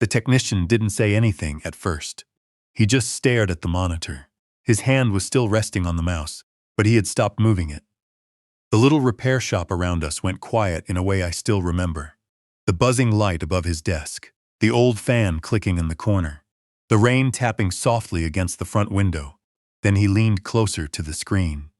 The technician didn't say anything at first. He just stared at the monitor. His hand was still resting on the mouse, but he had stopped moving it. The little repair shop around us went quiet in a way I still remember. The buzzing light above his desk, the old fan clicking in the corner, the rain tapping softly against the front window. Then he leaned closer to the screen.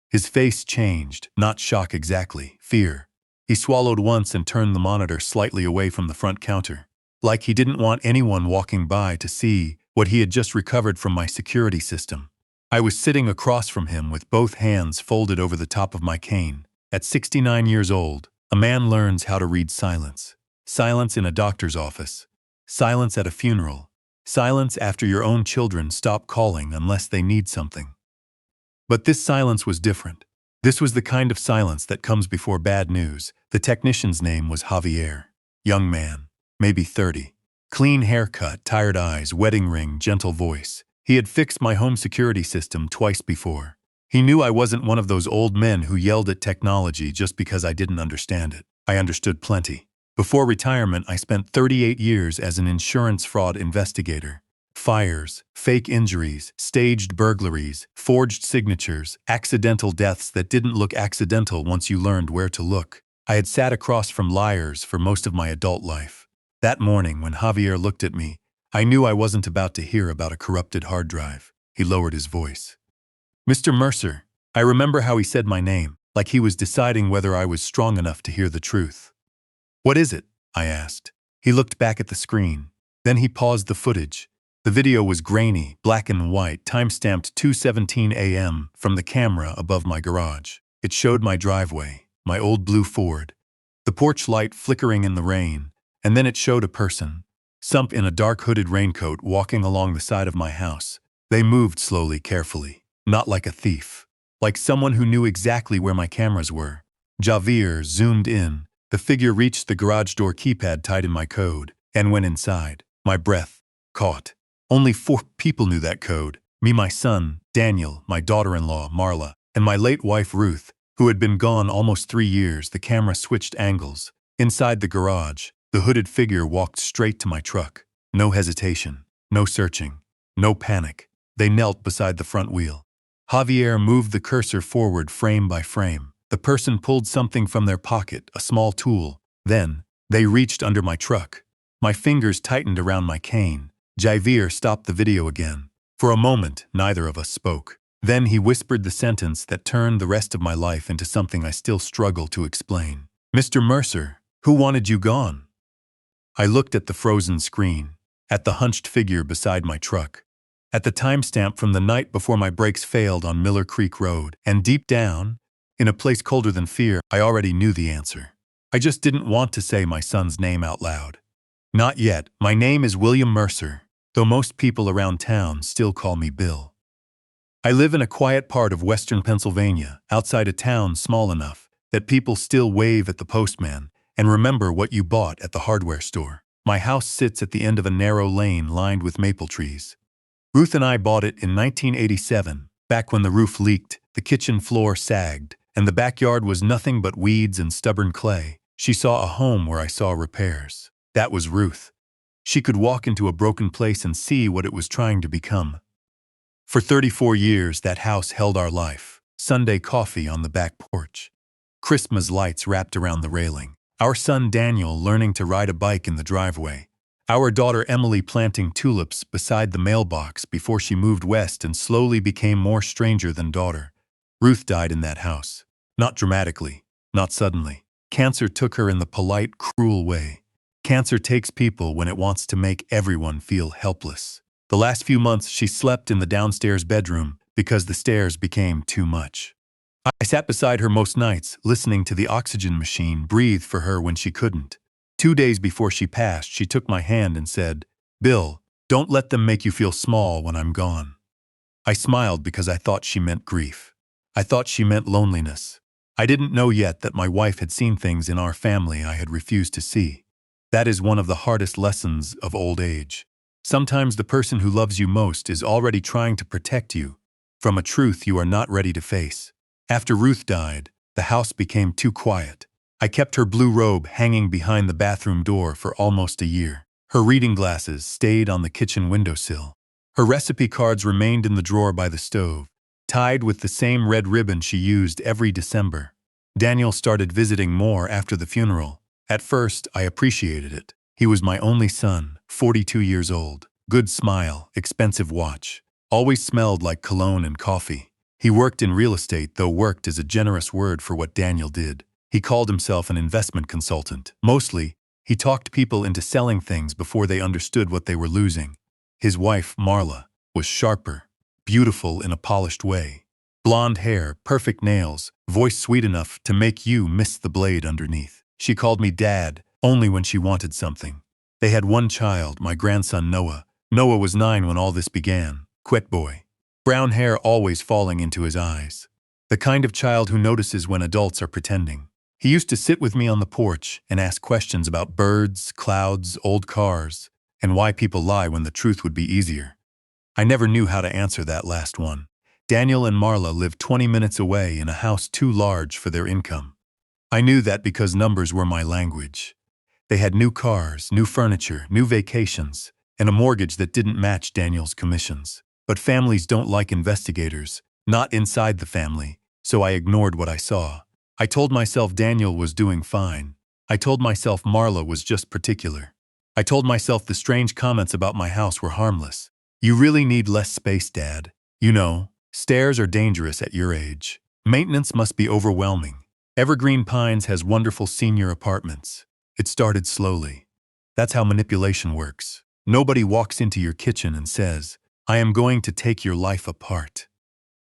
His face changed, not shock exactly, fear. He swallowed once and turned the monitor slightly away from the front counter, like he didn't want anyone walking by to see what he had just recovered from my security system. I was sitting across from him with both hands folded over the top of my cane. At 69 years old, a man learns how to read silence. Silence in a doctor's office. Silence at a funeral. Silence after your own children stop calling unless they need something. But this silence was different. This was the kind of silence that comes before bad news. The technician's name was Javier. Young man, maybe 30. Clean haircut, tired eyes, wedding ring, gentle voice. He had fixed my home security system twice before. He knew I wasn't one of those old men who yelled at technology just because I didn't understand it. I understood plenty. Before retirement, I spent 38 years as an insurance fraud investigator. Fires, fake injuries, staged burglaries, forged signatures, accidental deaths that didn't look accidental once you learned where to look. I had sat across from liars for most of my adult life. That morning, when Javier looked at me, I knew I wasn't about to hear about a corrupted hard drive. He lowered his voice. Mr. Mercer. I remember how he said my name, like he was deciding whether I was strong enough to hear the truth. What is it? I asked. He looked back at the screen. Then he paused the footage. The video was grainy, black and white, time-stamped 2:17 a.m. from the camera above my garage. It showed my driveway, my old blue Ford, the porch light flickering in the rain, and then it showed a person, some in a dark hooded raincoat, walking along the side of my house. They moved slowly, carefully, not like a thief, like someone who knew exactly where my cameras were. Javier zoomed in. The figure reached the garage door keypad tied in my code and went inside. My breath caught. Only 4 people knew that code. Me, my son, Daniel, my daughter-in-law, Marla, and my late wife, Ruth, who had been gone almost 3 years. The camera switched angles. Inside the garage, the hooded figure walked straight to my truck. No hesitation, no searching, no panic. They knelt beside the front wheel. Javier moved the cursor forward frame by frame. The person pulled something from their pocket, a small tool. Then, they reached under my truck. My fingers tightened around my cane. Javier stopped the video again. For a moment, neither of us spoke. Then he whispered the sentence that turned the rest of my life into something I still struggle to explain. Mr. Mercer, who wanted you gone? I looked at the frozen screen, at the hunched figure beside my truck, at the timestamp from the night before my brakes failed on Miller Creek Road, and deep down, in a place colder than fear, I already knew the answer. I just didn't want to say my son's name out loud. Not yet. My name is William Mercer, though most people around town still call me Bill. I live in a quiet part of western Pennsylvania, outside a town small enough that people still wave at the postman and remember what you bought at the hardware store. My house sits at the end of a narrow lane lined with maple trees. Ruth and I bought it in 1987, back when the roof leaked, the kitchen floor sagged, and the backyard was nothing but weeds and stubborn clay. She saw a home where I saw repairs. That was Ruth. She could walk into a broken place and see what it was trying to become. For 34 years, that house held our life. Sunday coffee on the back porch. Christmas lights wrapped around the railing. Our son Daniel learning to ride a bike in the driveway. Our daughter Emily planting tulips beside the mailbox before she moved west and slowly became more stranger than daughter. Ruth died in that house. Not dramatically, not suddenly. Cancer took her in the polite, cruel way. Cancer takes people when it wants to make everyone feel helpless. The last few months she slept in the downstairs bedroom because the stairs became too much. I sat beside her most nights, listening to the oxygen machine breathe for her when she couldn't. 2 days before she passed, she took my hand and said, "Bill, don't let them make you feel small when I'm gone." I smiled because I thought she meant grief. I thought she meant loneliness. I didn't know yet that my wife had seen things in our family I had refused to see. That is one of the hardest lessons of old age. Sometimes the person who loves you most is already trying to protect you from a truth you are not ready to face. After Ruth died, the house became too quiet. I kept her blue robe hanging behind the bathroom door for almost a year. Her reading glasses stayed on the kitchen windowsill. Her recipe cards remained in the drawer by the stove, tied with the same red ribbon she used every December. Daniel started visiting more after the funeral. At first, I appreciated it. He was my only son, 42 years old. Good smile, expensive watch. Always smelled like cologne and coffee. He worked in real estate, though worked is a generous word for what Daniel did. He called himself an investment consultant. Mostly, he talked people into selling things before they understood what they were losing. His wife, Marla, was sharper, beautiful in a polished way. Blonde hair, perfect nails, voice sweet enough to make you miss the blade underneath. She called me Dad, only when she wanted something. They had one child, my grandson Noah. Noah was 9 when all this began. Quet boy. Brown hair always falling into his eyes. The kind of child who notices when adults are pretending. He used to sit with me on the porch and ask questions about birds, clouds, old cars, and why people lie when the truth would be easier. I never knew how to answer that last one. Daniel and Marla lived 20 minutes away in a house too large for their income. I knew that because numbers were my language. They had new cars, new furniture, new vacations, and a mortgage that didn't match Daniel's commissions. But families don't like investigators, not inside the family, so I ignored what I saw. I told myself Daniel was doing fine. I told myself Marla was just particular. I told myself the strange comments about my house were harmless. You really need less space, Dad. You know, stairs are dangerous at your age. Maintenance must be overwhelming. Evergreen Pines has wonderful senior apartments. It started slowly. That's how manipulation works. Nobody walks into your kitchen and says, I am going to take your life apart.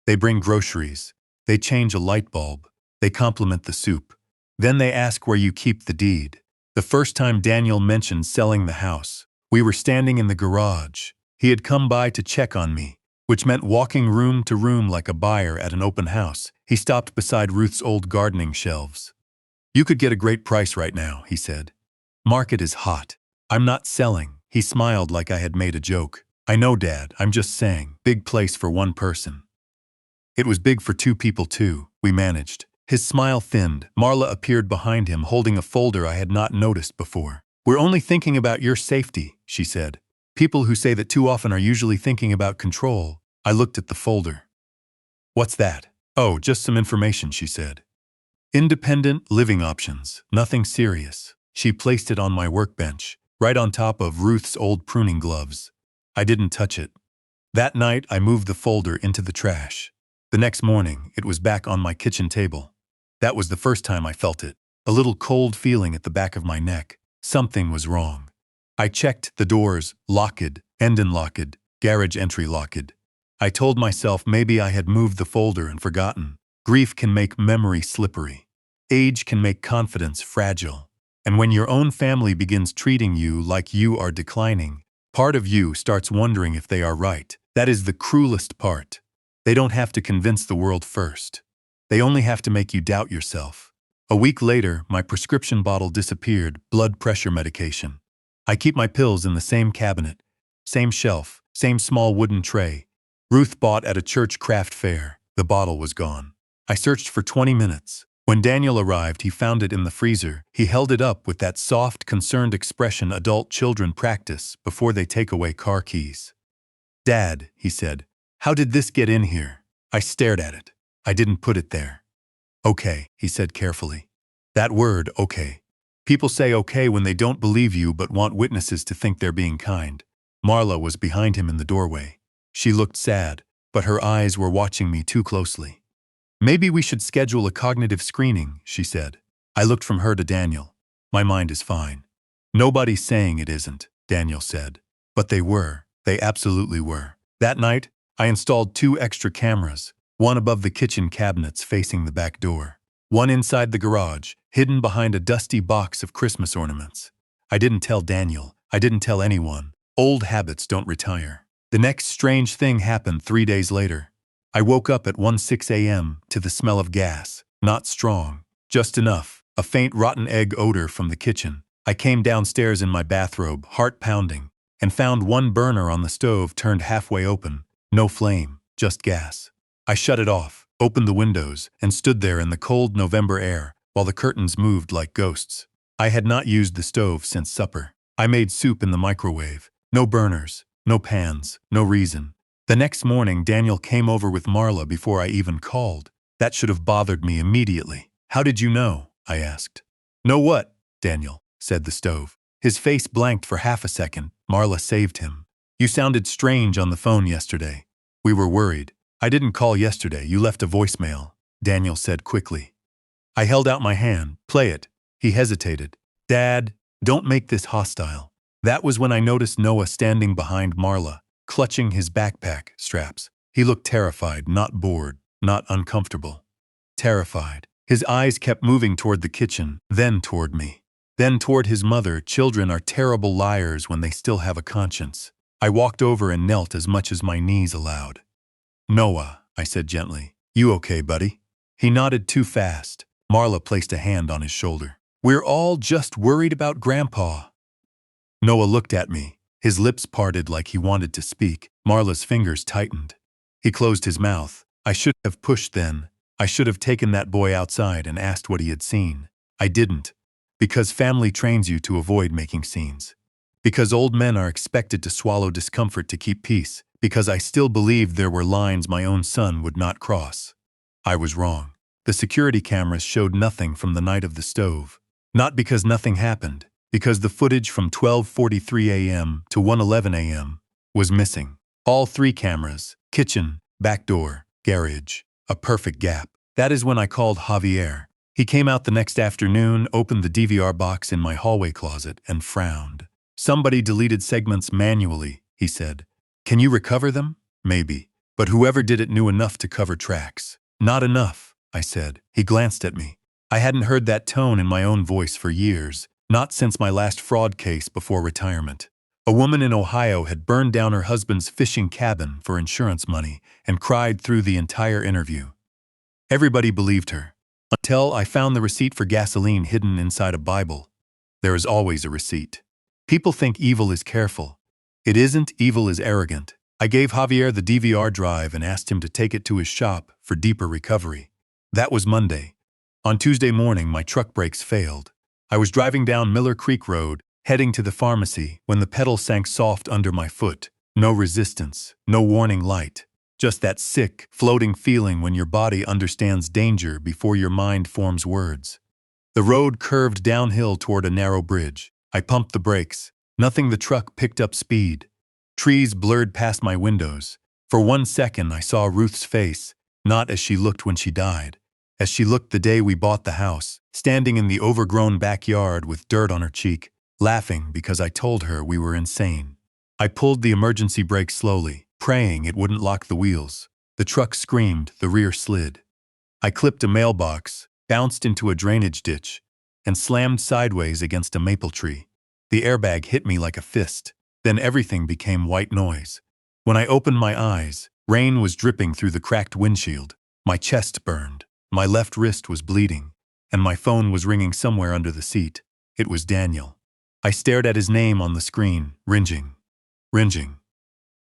They bring groceries. They change a light bulb. They compliment the soup. Then they ask where you keep the deed. The first time Daniel mentioned selling the house, we were standing in the garage. He had come by to check on me, which meant walking room to room like a buyer at an open house. He stopped beside Ruth's old gardening shelves. You could get a great price right now, he said. Market is hot. I'm not selling. He smiled like I had made a joke. I know, Dad, I'm just saying. Big place for one person. It was big for 2 people too, we managed. His smile thinned. Marla appeared behind him holding a folder I had not noticed before. We're only thinking about your safety, she said. People who say that too often are usually thinking about control. I looked at the folder. What's that? Oh, just some information, she said. Independent living options, nothing serious. She placed it on my workbench, right on top of Ruth's old pruning gloves. I didn't touch it. That night, I moved the folder into the trash. The next morning, it was back on my kitchen table. That was the first time I felt it. A little cold feeling at the back of my neck. Something was wrong. I checked the doors, locked, engine locked, garage entry locked. I told myself maybe I had moved the folder and forgotten. Grief can make memory slippery. Age can make confidence fragile. And when your own family begins treating you like you are declining, part of you starts wondering if they are right. That is the cruelest part. They don't have to convince the world first. They only have to make you doubt yourself. A week later, my prescription bottle disappeared, blood pressure medication. I keep my pills in the same cabinet, same shelf, same small wooden tray. Ruth bought at a church craft fair. The bottle was gone. I searched for 20 minutes. When Daniel arrived, he found it in the freezer. He held it up with that soft, concerned expression adult children practice before they take away car keys. Dad, he said, how did this get in here? I stared at it. I didn't put it there. Okay, he said carefully. That word, okay. People say okay when they don't believe you but want witnesses to think they're being kind. Marla was behind him in the doorway. She looked sad, but her eyes were watching me too closely. Maybe we should schedule a cognitive screening, she said. I looked from her to Daniel. My mind is fine. Nobody's saying it isn't, Daniel said. But they were. They absolutely were. That night, I installed 2 extra cameras, one above the kitchen cabinets facing the back door, one inside the garage, hidden behind a dusty box of Christmas ornaments. I didn't tell Daniel. I didn't tell anyone. Old habits don't retire. The next strange thing happened 3 days later. I woke up at 1:06 a.m. to the smell of gas, not strong, just enough, a faint rotten egg odor from the kitchen. I came downstairs in my bathrobe, heart pounding, and found one burner on the stove turned halfway open. No flame, just gas. I shut it off, opened the windows, and stood there in the cold November air while the curtains moved like ghosts. I had not used the stove since supper. I made soup in the microwave. No burners, no pans, no reason. The next morning, Daniel came over with Marla before I even called. That should have bothered me immediately. How did you know? I asked. Know what? Daniel, said the stove. His face blanked for half a second. Marla saved him. You sounded strange on the phone yesterday. We were worried. I didn't call yesterday. You left a voicemail, Daniel said quickly. I held out my hand. Play it. He hesitated. Dad, don't make this hostile. That was when I noticed Noah standing behind Marla, clutching his backpack straps. He looked terrified, not bored, not uncomfortable. Terrified. His eyes kept moving toward the kitchen, then toward me. Then toward his mother. Children are terrible liars when they still have a conscience. I walked over and knelt as much as my knees allowed. Noah, I said gently. You okay, buddy? He nodded too fast. Marla placed a hand on his shoulder. We're all just worried about Grandpa. Noah looked at me. His lips parted like he wanted to speak. Marla's fingers tightened. He closed his mouth. I should have pushed then. I should have taken that boy outside and asked what he had seen. I didn't. Because family trains you to avoid making scenes. Because old men are expected to swallow discomfort to keep peace. Because I still believed there were lines my own son would not cross. I was wrong. The security cameras showed nothing from the night of the stove. Not because nothing happened, because the footage from 12:43 a.m. to 1:11 a.m. was missing. All three cameras, kitchen, back door, garage, a perfect gap. That is when I called Javier. He came out the next afternoon, opened the DVR box in my hallway closet, and frowned. Somebody deleted segments manually, he said. Can you recover them? Maybe. But whoever did it knew enough to cover tracks. Not enough, I said. He glanced at me. I hadn't heard that tone in my own voice for years, not since my last fraud case before retirement. A woman in Ohio had burned down her husband's fishing cabin for insurance money and cried through the entire interview. Everybody believed her, until I found the receipt for gasoline hidden inside a Bible. There is always a receipt. People think evil is careful. It isn't. Evil is arrogant. I gave Javier the DVR drive and asked him to take it to his shop for deeper recovery. That was Monday. On Tuesday morning, my truck brakes failed. I was driving down Miller Creek Road, heading to the pharmacy, when the pedal sank soft under my foot. No resistance, no warning light. Just that sick, floating feeling when your body understands danger before your mind forms words. The road curved downhill toward a narrow bridge. I pumped the brakes. Nothing. The truck picked up speed. Trees blurred past my windows. For 1 second I saw Ruth's face, not as she looked when she died, as she looked the day we bought the house, standing in the overgrown backyard with dirt on her cheek, laughing because I told her we were insane. I pulled the emergency brake slowly, praying it wouldn't lock the wheels. The truck screamed, the rear slid. I clipped a mailbox, bounced into a drainage ditch, and slammed sideways against a maple tree. The airbag hit me like a fist. Then everything became white noise. When I opened my eyes, rain was dripping through the cracked windshield. My chest burned. My left wrist was bleeding, and my phone was ringing somewhere under the seat. It was Daniel. I stared at his name on the screen, Ringing.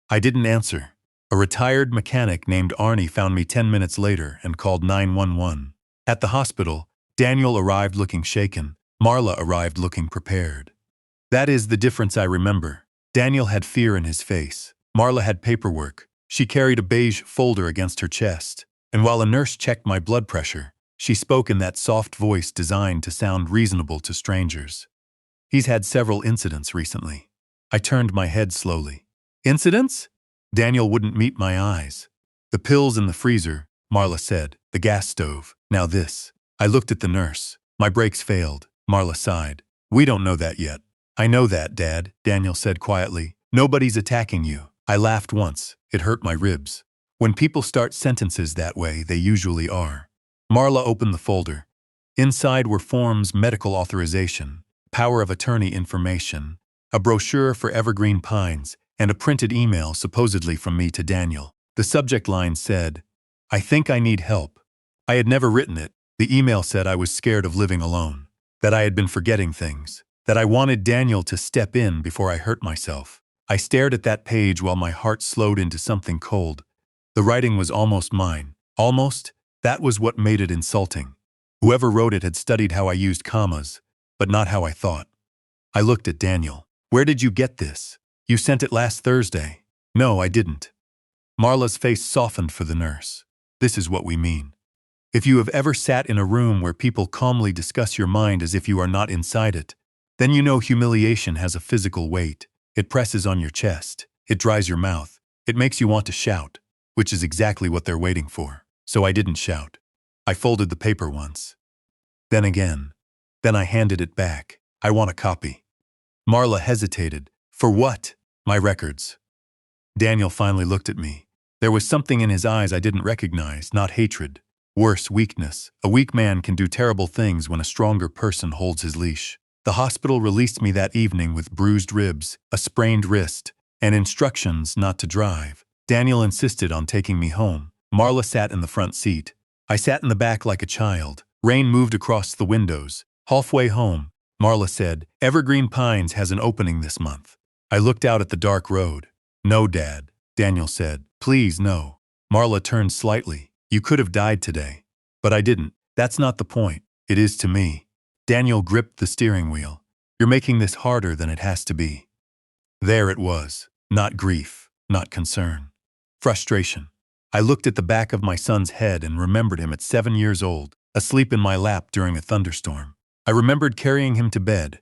I didn't answer. A retired mechanic named Arnie found me 10 minutes later and called 911. At the hospital, Daniel arrived looking shaken. Marla arrived looking prepared. That is the difference I remember. Daniel had fear in his face. Marla had paperwork. She carried a beige folder against her chest. And while a nurse checked my blood pressure, she spoke in that soft voice designed to sound reasonable to strangers. He's had several incidents recently. I turned my head slowly. Incidents? Daniel wouldn't meet my eyes. The pills in the freezer, Marla said. The gas stove. Now this. I looked at the nurse. My brakes failed. Marla sighed. We don't know that yet. I know that, Dad, Daniel said quietly. Nobody's attacking you. I laughed once. It hurt my ribs. When people start sentences that way, they usually are. Marla opened the folder. Inside were forms, medical authorization, power of attorney information, a brochure for Evergreen Pines, and a printed email supposedly from me to Daniel. The subject line said, I think I need help. I had never written it. The email said I was scared of living alone, that I had been forgetting things, that I wanted Daniel to step in before I hurt myself. I stared at that page while my heart slowed into something cold. The writing was almost mine. Almost? That was what made it insulting. Whoever wrote it had studied how I used commas, but not how I thought. I looked at Daniel. Where did you get this? You sent it last Thursday. No, I didn't. Marla's face softened for the nurse. This is what we mean. If you have ever sat in a room where people calmly discuss your mind as if you are not inside it, then you know humiliation has a physical weight. It presses on your chest. It dries your mouth. It makes you want to shout, which is exactly what they're waiting for. So I didn't shout. I folded the paper once. Then again. Then I handed it back. I want a copy. Marla hesitated. For what? My records. Daniel finally looked at me. There was something in his eyes I didn't recognize, not hatred. Worse, weakness. A weak man can do terrible things when a stronger person holds his leash. The hospital released me that evening with bruised ribs, a sprained wrist, and instructions not to drive. Daniel insisted on taking me home. Marla sat in the front seat. I sat in the back like a child. Rain moved across the windows. Halfway home, Marla said, Evergreen Pines has an opening this month. I looked out at the dark road. No, Dad, Daniel said. Please, no. Marla turned slightly. You could have died today. But I didn't. That's not the point. It is to me. Daniel gripped the steering wheel. You're making this harder than it has to be. There it was. Not grief, not concern. Frustration. I looked at the back of my son's head and remembered him at 7 years old, asleep in my lap during a thunderstorm. I remembered carrying him to bed.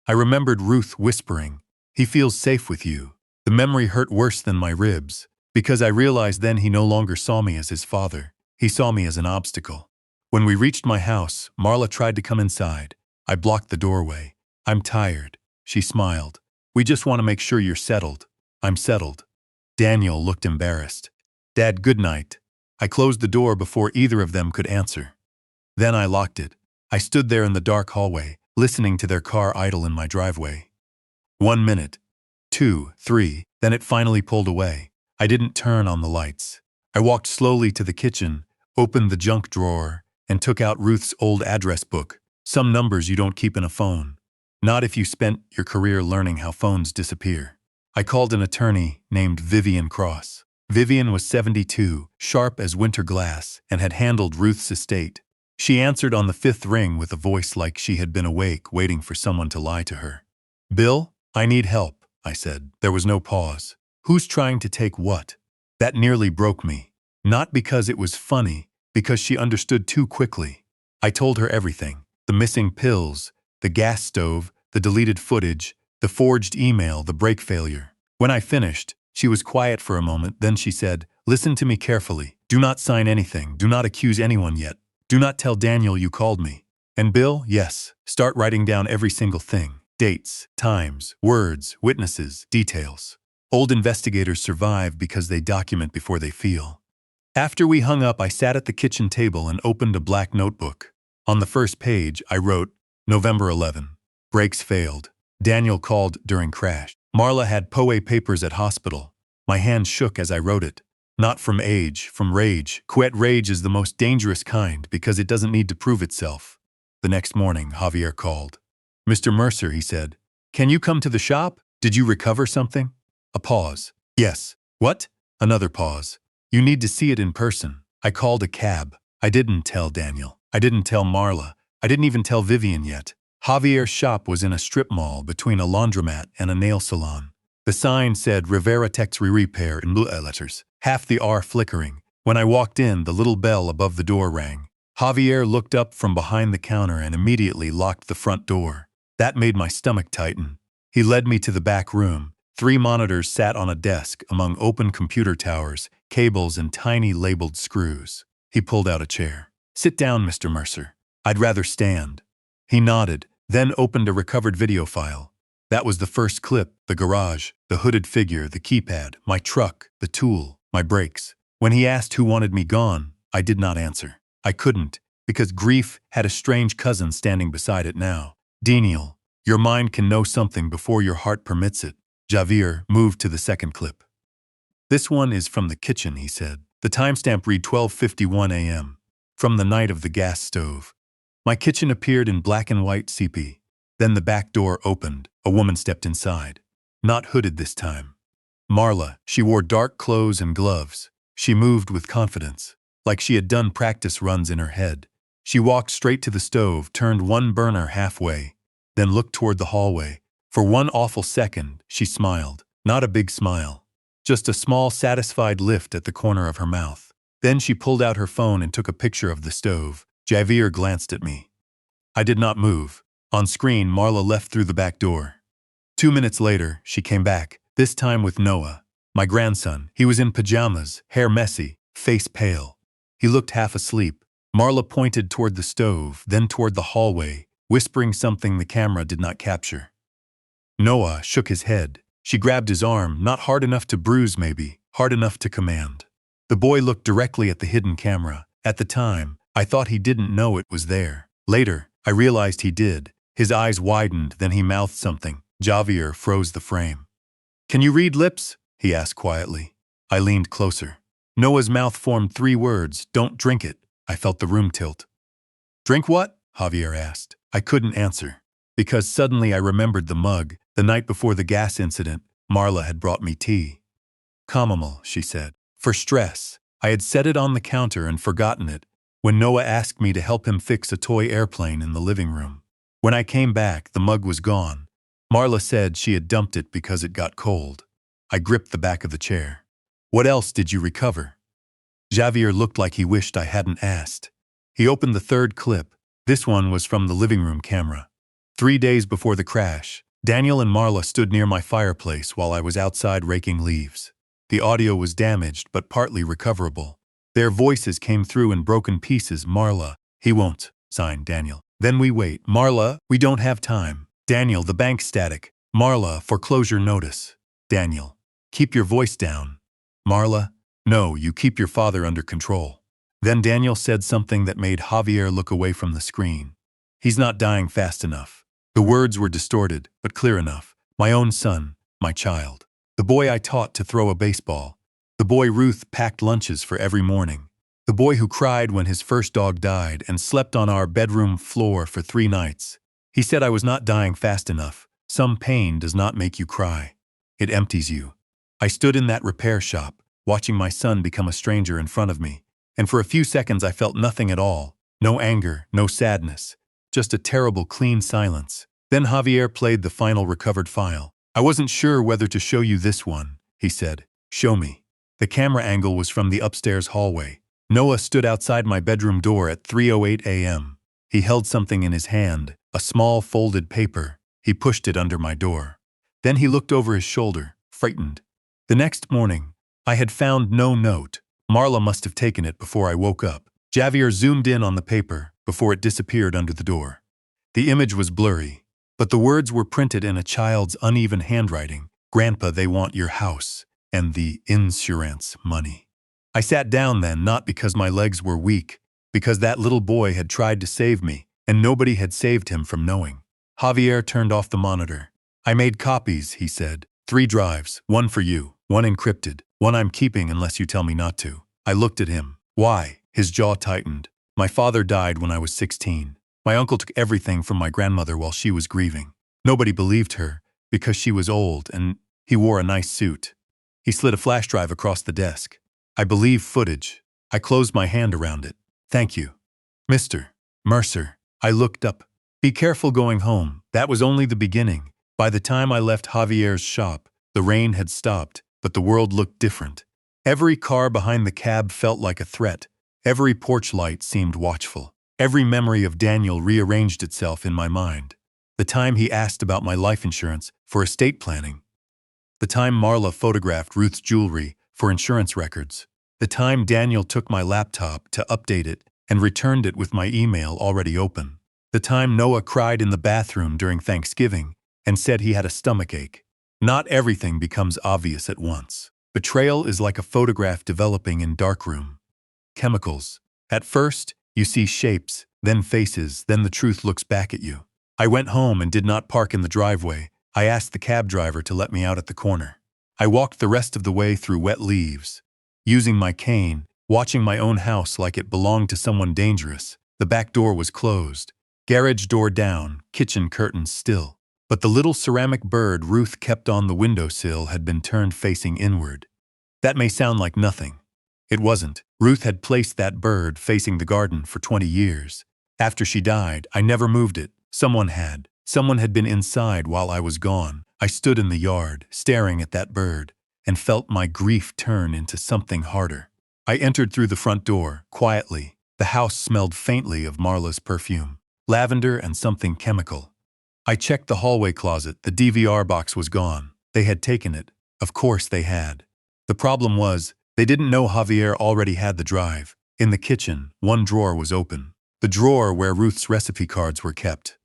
I remembered Ruth whispering, he feels safe with you. The memory hurt worse than my ribs, because I realized then he no longer saw me as his father. He saw me as an obstacle. When we reached my house, Marla tried to come inside. I blocked the doorway. I'm tired. She smiled. We just want to make sure you're settled. I'm settled. Daniel looked embarrassed. Dad, good night. I closed the door before either of them could answer. Then I locked it. I stood there in the dark hallway, listening to their car idle in my driveway. 1 minute. 2, 3, then it finally pulled away. I didn't turn on the lights. I walked slowly to the kitchen, opened the junk drawer, and took out Ruth's old address book. Some numbers you don't keep in a phone. Not if you spent your career learning how phones disappear. I called an attorney named Vivian Cross. Vivian was 72, sharp as winter glass, and had handled Ruth's estate. She answered on the 5th ring with a voice like she had been awake waiting for someone to lie to her. Bill, I need help, I said. There was no pause. Who's trying to take what? That nearly broke me. Not because it was funny, because she understood too quickly. I told her everything. The missing pills, the gas stove, the deleted footage, the forged email, the brake failure. When I finished, she was quiet for a moment, then she said, Listen to me carefully. Do not sign anything. Do not accuse anyone yet. Do not tell Daniel you called me. And Bill, yes, start writing down every single thing. Dates, times, words, witnesses, details. Old investigators survive because they document before they feel. After we hung up, I sat at the kitchen table and opened a black notebook. On the first page, I wrote, November 11. Brakes failed. Daniel called during crash. Marla had POA papers at hospital. My hand shook as I wrote it. Not from age, from rage. Quiet rage is the most dangerous kind because it doesn't need to prove itself. The next morning, Javier called. Mr. Mercer, he said, can you come to the shop? Did you recover something? A pause. Yes. What? Another pause. You need to see it in person. I called a cab. I didn't tell Daniel. I didn't tell Marla. I didn't even tell Vivian yet. Javier's shop was in a strip mall between a laundromat and a nail salon. The sign said Rivera Textile Repair in blue letters, half the R flickering. When I walked in, the little bell above the door rang. Javier looked up from behind the counter and immediately locked the front door. That made my stomach tighten. He led me to the back room. 3 monitors sat on a desk among open computer towers, cables, and tiny labeled screws. He pulled out a chair. Sit down, Mr. Mercer. I'd rather stand. He nodded, then opened a recovered video file. That was the first clip, the garage, the hooded figure, the keypad, my truck, the tool, my brakes. When he asked who wanted me gone, I did not answer. I couldn't, because grief had a strange cousin standing beside it now. Daniel, your mind can know something before your heart permits it. Javier moved to the second clip. This one is from the kitchen, he said. The timestamp read 12:51 a.m. From the night of the gas stove. My kitchen appeared in black and white CP. Then the back door opened. A woman stepped inside. Not hooded this time. Marla, she wore dark clothes and gloves. She moved with confidence, like she had done practice runs in her head. She walked straight to the stove, turned one burner halfway, then looked toward the hallway. For one awful second, she smiled. Not a big smile. Just a small, satisfied lift at the corner of her mouth. Then she pulled out her phone and took a picture of the stove. Javier glanced at me. I did not move. On screen, Marla left through the back door. 2 minutes later, she came back, this time with Noah, my grandson. He was in pajamas, hair messy, face pale. He looked half asleep. Marla pointed toward the stove, then toward the hallway, whispering something the camera did not capture. Noah shook his head. She grabbed his arm, not hard enough to bruise maybe, hard enough to command. The boy looked directly at the hidden camera. At the time, I thought he didn't know it was there. Later, I realized he did. His eyes widened, then he mouthed something. Javier froze the frame. "Can you read lips?" he asked quietly. I leaned closer. Noah's mouth formed 3 words, "Don't drink it." I felt the room tilt. "Drink what?" Javier asked. I couldn't answer, because suddenly I remembered the mug. The night before the gas incident, Marla had brought me tea. "Chamomile," she said. For stress, I had set it on the counter and forgotten it when Noah asked me to help him fix a toy airplane in the living room. When I came back, the mug was gone. Marla said she had dumped it because it got cold. I gripped the back of the chair. "What else did you recover?" Javier looked like he wished I hadn't asked. He opened the 3rd clip. This one was from the living room camera. 3 days before the crash, Daniel and Marla stood near my fireplace while I was outside raking leaves. The audio was damaged but partly recoverable. Their voices came through in broken pieces. "Marla, he won't," signed Daniel. "Then we wait. Marla, we don't have time." Daniel, "The bank static." Marla, "Foreclosure notice." Daniel, "Keep your voice down." Marla, "No, you keep your father under control." Then Daniel said something that made Javier look away from the screen. "He's not dying fast enough." The words were distorted, but clear enough. My own son, my child. The boy I taught to throw a baseball. The boy Ruth packed lunches for every morning. The boy who cried when his first dog died and slept on our bedroom floor for 3 nights. He said I was not dying fast enough. Some pain does not make you cry. It empties you. I stood in that repair shop, watching my son become a stranger in front of me, and for a few seconds I felt nothing at all. No anger, no sadness. Just a terrible clean silence. Then Javier played the final recovered file. "I wasn't sure whether to show you this one," he said. "Show me." The camera angle was from the upstairs hallway. Noah stood outside my bedroom door at 3:08 a.m. He held something in his hand, a small folded paper. He pushed it under my door. Then he looked over his shoulder, frightened. The next morning, I had found no note. Marla must have taken it before I woke up. Javier zoomed in on the paper before it disappeared under the door. The image was blurry, but the words were printed in a child's uneven handwriting. "Grandpa, they want your house and the insurance money." I sat down then, not because my legs were weak, because that little boy had tried to save me, and nobody had saved him from knowing. Javier turned off the monitor. "I made copies," he said. 3 drives, 1 for you, 1 encrypted, 1 I'm keeping unless you tell me not to. I looked at him. "Why?" His jaw tightened. "My father died when I was 16. My uncle took everything from my grandmother while she was grieving. Nobody believed her, because she was old and he wore a nice suit." He slid a flash drive across the desk. "I believe footage." I closed my hand around it. "Thank you, Mr. Mercer." I looked up. "Be careful going home." That was only the beginning. By the time I left Javier's shop, the rain had stopped, but the world looked different. Every car behind the cab felt like a threat. Every porch light seemed watchful. Every memory of Daniel rearranged itself in my mind. The time he asked about my life insurance for estate planning. The time Marla photographed Ruth's jewelry for insurance records. The time Daniel took my laptop to update it and returned it with my email already open. The time Noah cried in the bathroom during Thanksgiving and said he had a stomachache. Not everything becomes obvious at once. Betrayal is like a photograph developing in darkroom. Chemicals. At first, you see shapes, then faces, then the truth looks back at you. I went home and did not park in the driveway. I asked the cab driver to let me out at the corner. I walked the rest of the way through wet leaves, using my cane, watching my own house like it belonged to someone dangerous. The back door was closed, garage door down, kitchen curtains still. But the little ceramic bird Ruth kept on the windowsill had been turned facing inward. That may sound like nothing. It wasn't. Ruth had placed that bird facing the garden for 20 years. After she died, I never moved it. Someone had. Someone had been inside while I was gone. I stood in the yard, staring at that bird, and felt my grief turn into something harder. I entered through the front door, quietly. The house smelled faintly of Marla's perfume, lavender and something chemical. I checked the hallway closet. The DVR box was gone. They had taken it. Of course they had. The problem was, they didn't know Javier already had the drive. In the kitchen, one drawer was open. The drawer where Ruth's recipe cards were kept.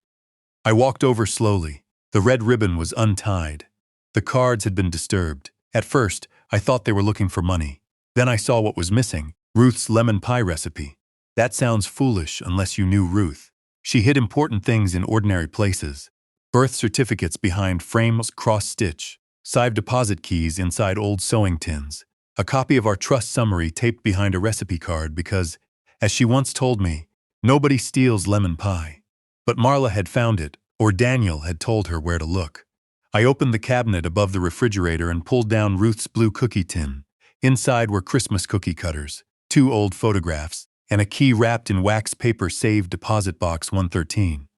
I walked over slowly. The red ribbon was untied. The cards had been disturbed. At first, I thought they were looking for money. Then I saw what was missing, Ruth's lemon pie recipe. That sounds foolish unless you knew Ruth. She hid important things in ordinary places. Birth certificates behind frames cross-stitch, safe deposit keys inside old sewing tins, a copy of our trust summary taped behind a recipe card because, as she once told me, nobody steals lemon pie. But Marla had found it, or Daniel had told her where to look. I opened the cabinet above the refrigerator and pulled down Ruth's blue cookie tin. Inside were Christmas cookie cutters, 2 old photographs, and a key wrapped in wax paper saved deposit box 113.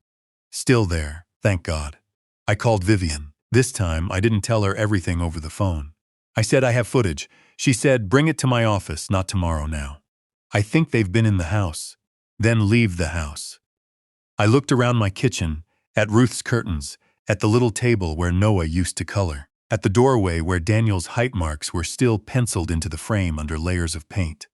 Still there, thank God. I called Vivian. This time, I didn't tell her everything over the phone. I said I have footage. She said, bring it to my office, not tomorrow now. I think they've been in the house. Then leave the house. I looked around my kitchen, at Ruth's curtains, at the little table where Noah used to color, at the doorway where Daniel's height marks were still penciled into the frame under layers of paint.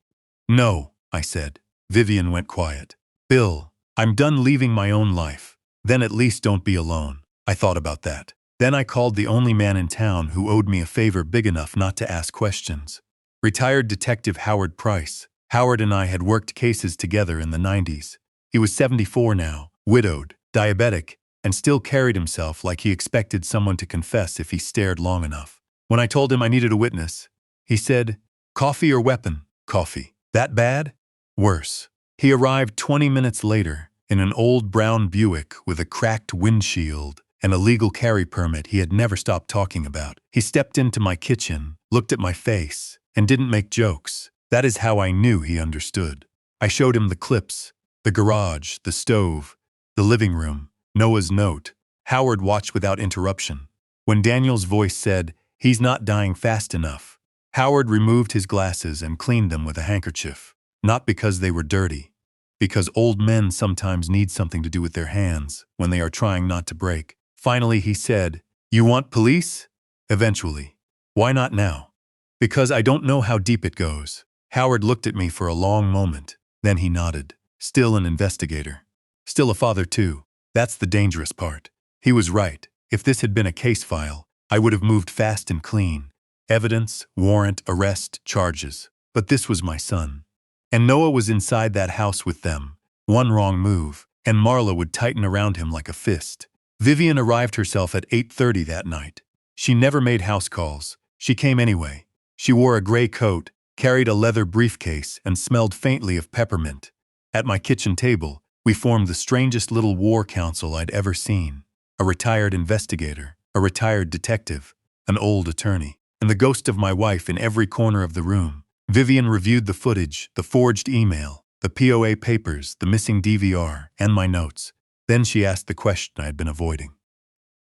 No, I said. Vivian went quiet. Bill, I'm done leaving my own life. Then at least don't be alone. I thought about that. Then I called the only man in town who owed me a favor big enough not to ask questions. Retired Detective Howard Price. Howard and I had worked cases together in the 90s. He was 74 now, widowed, diabetic, and still carried himself like he expected someone to confess if he stared long enough. When I told him I needed a witness, he said, coffee or weapon? Coffee. That bad? Worse. He arrived 20 minutes later in an old brown Buick with a cracked windshield and a legal carry permit he had never stopped talking about. He stepped into my kitchen, looked at my face, and didn't make jokes. That is how I knew he understood. I showed him the clips, the garage, the stove, the living room, Noah's note. Howard watched without interruption. When Daniel's voice said, he's not dying fast enough, Howard removed his glasses and cleaned them with a handkerchief. Not because they were dirty, because old men sometimes need something to do with their hands when they are trying not to break. Finally, he said, you want police? Eventually. Why not now? Because I don't know how deep it goes. Howard looked at me for a long moment. Then he nodded. Still an investigator. Still a father too. That's the dangerous part. He was right. If this had been a case file, I would have moved fast and clean. Evidence, warrant, arrest, charges. But this was my son. And Noah was inside that house with them. One wrong move, and Marla would tighten around him like a fist. Vivian arrived herself at 8:30 that night. She never made house calls. She came anyway. She wore a gray coat, carried a leather briefcase, and smelled faintly of peppermint. At my kitchen table, we formed the strangest little war council I'd ever seen. A retired investigator, a retired detective, an old attorney, and the ghost of my wife in every corner of the room. Vivian reviewed the footage, the forged email, the POA papers, the missing DVR, and my notes. Then she asked the question I had been avoiding.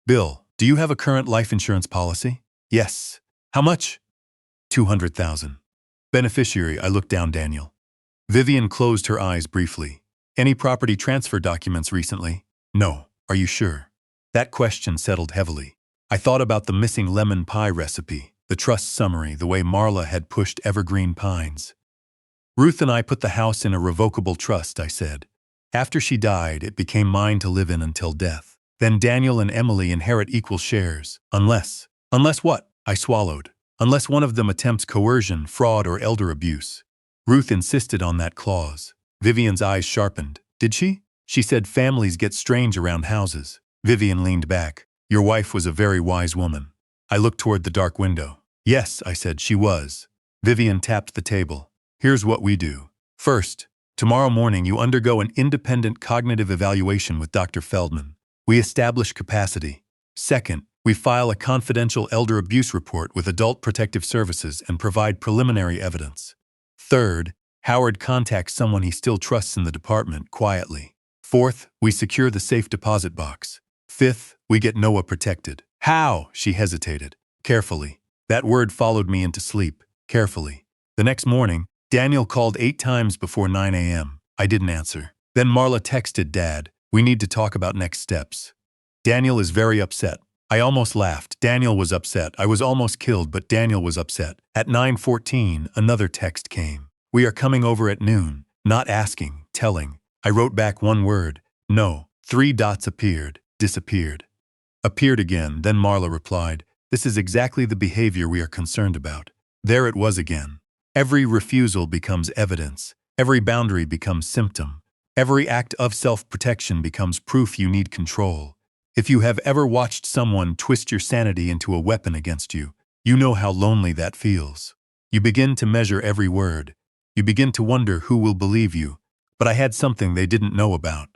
Bill, do you have a current life insurance policy? Yes. How much? 200,000. Beneficiary, I looked down Daniel. Vivian closed her eyes briefly. Any property transfer documents recently? No. Are you sure? That question settled heavily. I thought about the missing lemon pie recipe, the trust summary, the way Marla had pushed evergreen pines. Ruth and I put the house in a revocable trust, I said. After she died, it became mine to live in until death. Then Daniel and Emily inherit equal shares. Unless what? I swallowed. Unless one of them attempts coercion, fraud, or elder abuse. Ruth insisted on that clause. Vivian's eyes sharpened. Did she? She said families get strange around houses. Vivian leaned back. Your wife was a very wise woman. I looked toward the dark window. Yes, I said, she was. Vivian tapped the table. Here's what we do. First, tomorrow morning you undergo an independent cognitive evaluation with Dr. Feldman. We establish capacity. Second, we file a confidential elder abuse report with Adult Protective Services and provide preliminary evidence. Third, Howard contacts someone he still trusts in the department quietly. Fourth, we secure the safe deposit box. Fifth, we get Noah protected. How? She hesitated. Carefully. That word followed me into sleep. Carefully. The next morning, Daniel called 8 times before 9 a.m. I didn't answer. Then Marla texted Dad, "We need to talk about next steps." Daniel is very upset. I almost laughed. Daniel was upset. I was almost killed, but Daniel was upset. At 9:14, another text came. "We are coming over at noon." Not asking, telling. I wrote back one word. No. 3 dots appeared, disappeared. Appeared again, then Marla replied, "This is exactly the behavior we are concerned about." There it was again. Every refusal becomes evidence. Every boundary becomes symptom. Every act of self-protection becomes proof you need control. If you have ever watched someone twist your sanity into a weapon against you, you know how lonely that feels. You begin to measure every word. You begin to wonder who will believe you. But I had something they didn't know about.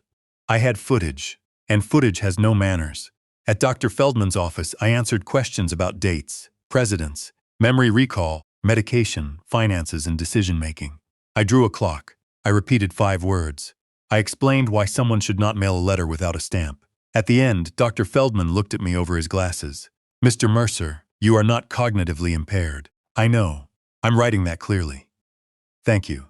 I had footage, and footage has no manners. At Dr. Feldman's office, I answered questions about dates, presidents, memory recall, medication, finances, and decision-making. I drew a clock. I repeated 5 words. I explained why someone should not mail a letter without a stamp. At the end, Dr. Feldman looked at me over his glasses. "Mr. Mercer, you are not cognitively impaired. I know. I'm writing that clearly. Thank you."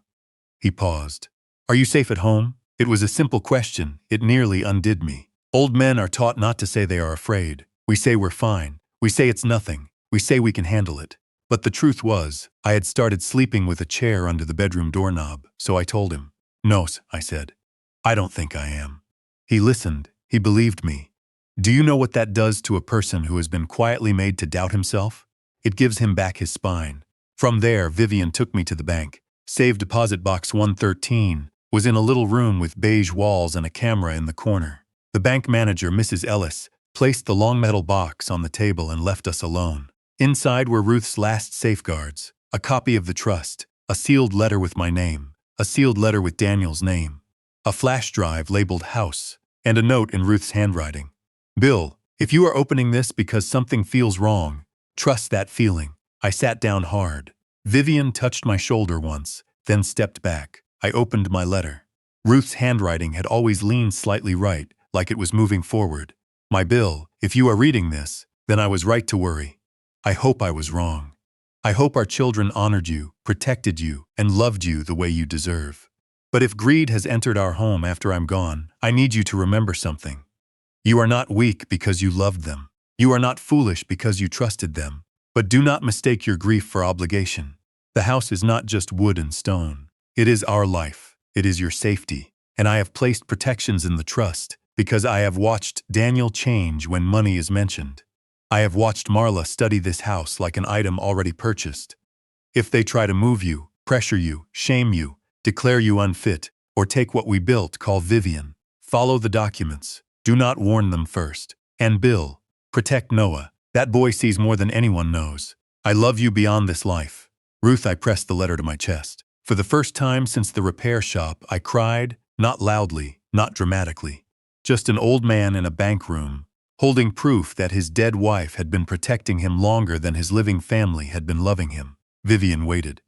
He paused. "Are you safe at home?" It was a simple question. It nearly undid me. Old men are taught not to say they are afraid. We say we're fine. We say it's nothing. We say we can handle it. But the truth was, I had started sleeping with a chair under the bedroom doorknob, so I told him. "No," I said. "I don't think I am." He listened. He believed me. Do you know what that does to a person who has been quietly made to doubt himself? It gives him back his spine. From there, Vivian took me to the bank. Safe deposit box 113 was in a little room with beige walls and a camera in the corner. The bank manager, Mrs. Ellis, placed the long metal box on the table and left us alone. Inside were Ruth's last safeguards, a copy of the trust, a sealed letter with my name, a sealed letter with Daniel's name, a flash drive labeled house, and a note in Ruth's handwriting. "Bill, if you are opening this because something feels wrong, trust that feeling." I sat down hard. Vivian touched my shoulder once, then stepped back. I opened my letter. Ruth's handwriting had always leaned slightly right, like it was moving forward. "My Bill, if you are reading this, then I was right to worry. I hope I was wrong. I hope our children honored you, protected you, and loved you the way you deserve. But if greed has entered our home after I'm gone, I need you to remember something. You are not weak because you loved them. You are not foolish because you trusted them. But do not mistake your grief for obligation. The house is not just wood and stone. It is our life. It is your safety. And I have placed protections in the trust because I have watched Daniel change when money is mentioned. I have watched Marla study this house like an item already purchased. If they try to move you, pressure you, shame you, declare you unfit, or take what we built, call Vivian. Follow the documents. Do not warn them first. And Bill, protect Noah. That boy sees more than anyone knows. I love you beyond this life." Ruth, I pressed the letter to my chest. For the first time since the repair shop, I cried, not loudly, not dramatically. Just an old man in a bank room, holding proof that his dead wife had been protecting him longer than his living family had been loving him. Vivian waited.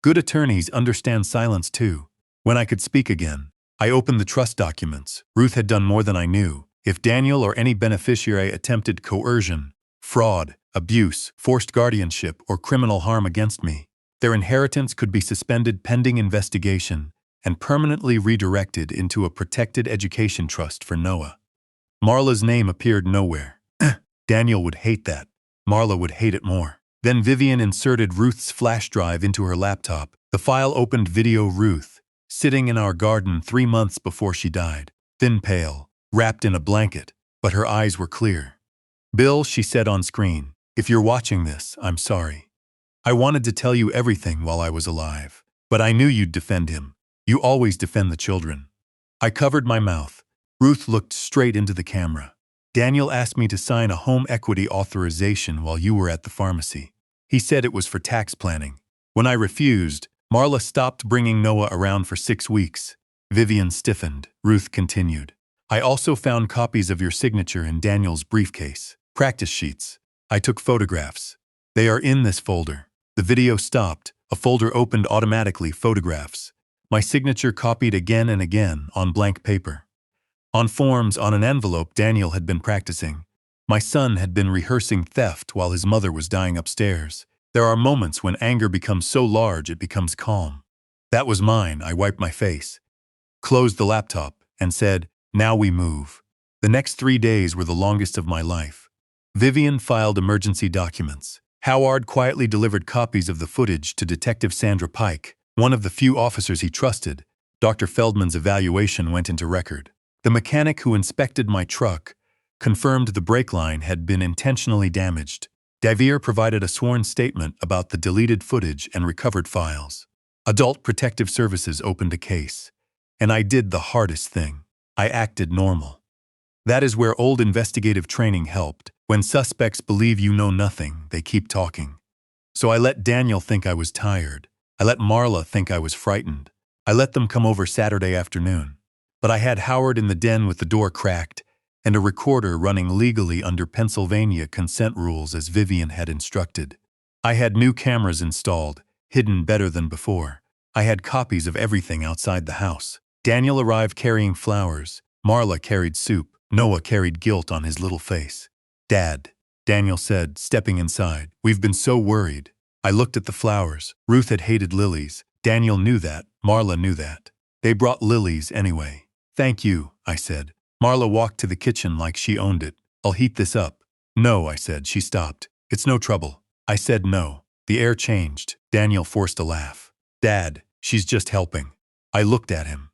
Good attorneys understand silence too. When I could speak again, I opened the trust documents. Ruth had done more than I knew. If Daniel or any beneficiary attempted coercion, fraud, abuse, forced guardianship, or criminal harm against me, their inheritance could be suspended pending investigation and permanently redirected into a protected education trust for Noah. Marla's name appeared nowhere. Daniel would hate that. Marla would hate it more. Then Vivian inserted Ruth's flash drive into her laptop. The file opened video Ruth, sitting in our garden 3 months before she died, thin pale, wrapped in a blanket, but her eyes were clear. "Bill," she said on screen, "if you're watching this, I'm sorry. I wanted to tell you everything while I was alive, but I knew you'd defend him. You always defend the children." I covered my mouth. Ruth looked straight into the camera. "Daniel asked me to sign a home equity authorization while you were at the pharmacy. He said it was for tax planning. When I refused, Marla stopped bringing Noah around for 6 weeks. Vivian stiffened. Ruth continued. "I also found copies of your signature in Daniel's briefcase. Practice sheets. I took photographs. They are in this folder." The video stopped. A folder opened automatically, photographs. My signature copied again and again on blank paper. On forms on an envelope Daniel had been practicing. My son had been rehearsing theft while his mother was dying upstairs. There are moments when anger becomes so large it becomes calm. That was mine. I wiped my face, closed the laptop, and said, "Now we move." The next 3 days were the longest of my life. Vivian filed emergency documents. Howard quietly delivered copies of the footage to Detective Sandra Pike, one of the few officers he trusted. Dr. Feldman's evaluation went into record. The mechanic who inspected my truck confirmed the brake line had been intentionally damaged. Davir provided a sworn statement about the deleted footage and recovered files. Adult Protective Services opened a case. And I did the hardest thing. I acted normal. That is where old investigative training helped. When suspects believe you know nothing, they keep talking. So I let Daniel think I was tired. I let Marla think I was frightened. I let them come over Saturday afternoon. But I had Howard in the den with the door cracked and a recorder running legally under Pennsylvania consent rules as Vivian had instructed. I had new cameras installed, hidden better than before. I had copies of everything outside the house. Daniel arrived carrying flowers. Marla carried soup. Noah carried guilt on his little face. "Dad," Daniel said, stepping inside, "we've been so worried." I looked at the flowers. Ruth had hated lilies. Daniel knew that. Marla knew that. They brought lilies anyway. "Thank you," I said. Marla walked to the kitchen like she owned it. "I'll heat this up." "No," I said. She stopped. "It's no trouble." I said no. The air changed. Daniel forced a laugh. "Dad, she's just helping." I looked at him.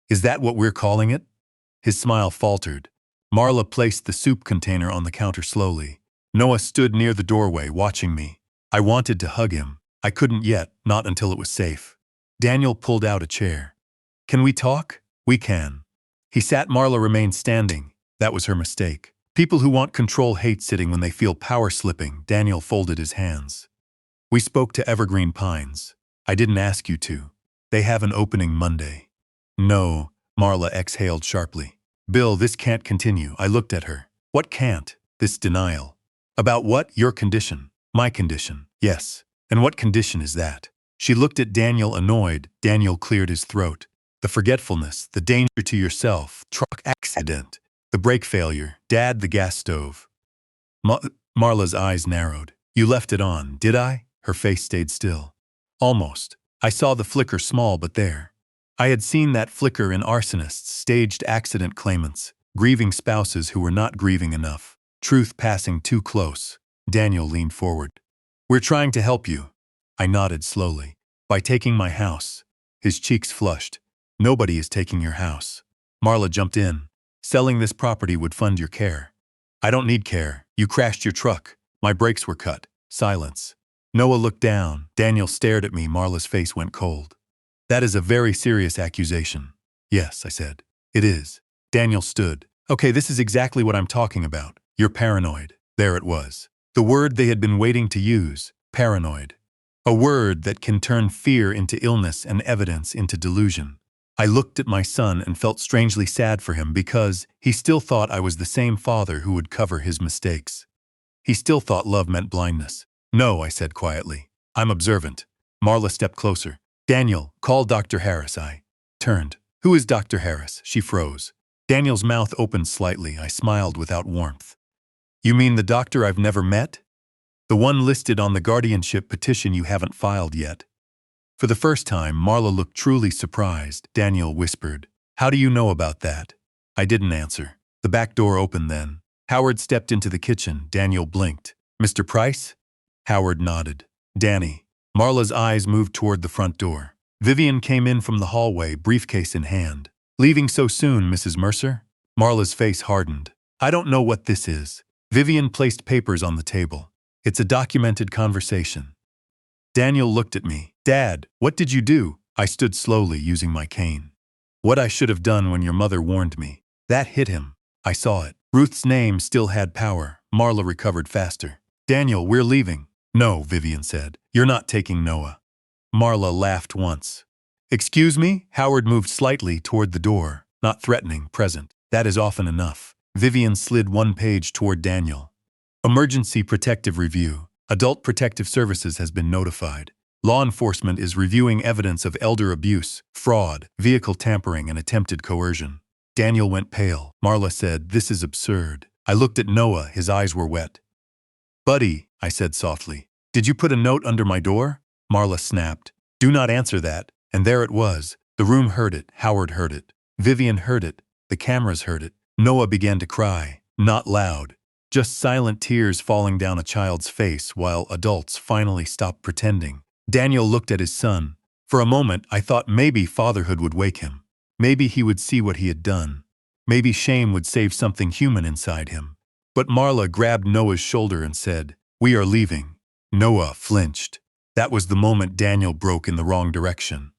"Is that what we're calling it?" His smile faltered. Marla placed the soup container on the counter slowly. Noah stood near the doorway, watching me. I wanted to hug him. I couldn't yet, not until it was safe. Daniel pulled out a chair. "Can we talk?" "We can." He sat. Marla remained standing. That was her mistake. People who want control hate sitting when they feel power slipping. Daniel folded his hands. "We spoke to Evergreen Pines. I didn't ask you to. They have an opening Monday." "No," Marla exhaled sharply. "Bill, this can't continue." I looked at her. "What can't?" "This denial." "About what?" "Your condition." "My condition?" "Yes." "And what condition is that?" She looked at Daniel, annoyed. Daniel cleared his throat. "The forgetfulness, the danger to yourself, truck accident, the brake failure, Dad, the gas stove." Marla's eyes narrowed. "You left it on, did I?" Her face stayed still. "Almost. I saw the flicker, small but there. I had seen that flicker in arsonists, staged accident claimants, grieving spouses who were not grieving enough, truth passing too close." Daniel leaned forward. "We're trying to help you." I nodded slowly. "By taking my house." His cheeks flushed. "Nobody is taking your house." Marla jumped in. "Selling this property would fund your care." "I don't need care. You crashed your truck. My brakes were cut." Silence. Noah looked down. Daniel stared at me. Marla's face went cold. "That is a very serious accusation." "Yes," I said. "It is." Daniel stood. "Okay, this is exactly what I'm talking about. You're paranoid." There it was. The word they had been waiting to use. Paranoid. A word that can turn fear into illness and evidence into delusion. I looked at my son and felt strangely sad for him because he still thought I was the same father who would cover his mistakes. He still thought love meant blindness. "No," I said quietly. "I'm observant." Marla stepped closer. "Daniel, call Dr. Harris." I turned. "Who is Dr. Harris?" She froze. Daniel's mouth opened slightly. I smiled without warmth. "You mean the doctor I've never met? The one listed on the guardianship petition you haven't filed yet?" For the first time, Marla looked truly surprised. Daniel whispered, "How do you know about that?" I didn't answer. The back door opened then. Howard stepped into the kitchen. Daniel blinked. "Mr. Price?" Howard nodded. "Danny." Marla's eyes moved toward the front door. Vivian came in from the hallway, briefcase in hand. "Leaving so soon, Mrs. Mercer?" Marla's face hardened. "I don't know what this is." Vivian placed papers on the table. "It's a documented conversation." Daniel looked at me. "Dad, what did you do?" I stood slowly, using my cane. "What I should have done when your mother warned me." That hit him. I saw it. Ruth's name still had power. Marla recovered faster. "Daniel, we're leaving." "No," Vivian said. "You're not taking Noah." Marla laughed once. "Excuse me?" Howard moved slightly toward the door, not threatening, present. "That is often enough." Vivian slid one page toward Daniel. "Emergency Protective Review. Adult Protective Services has been notified. Law enforcement is reviewing evidence of elder abuse, fraud, vehicle tampering, and attempted coercion." Daniel went pale. Marla said, "This is absurd." I looked at Noah, his eyes were wet. "Buddy," I said softly, "did you put a note under my door?" Marla snapped, "Do not answer that." And there it was. The room heard it, Howard heard it, Vivian heard it, the cameras heard it. Noah began to cry, not loud, just silent tears falling down a child's face while adults finally stopped pretending. Daniel looked at his son. For a moment, I thought maybe fatherhood would wake him. Maybe he would see what he had done. Maybe shame would save something human inside him. But Marla grabbed Noah's shoulder and said, "We are leaving." Noah flinched. That was the moment Daniel broke in the wrong direction.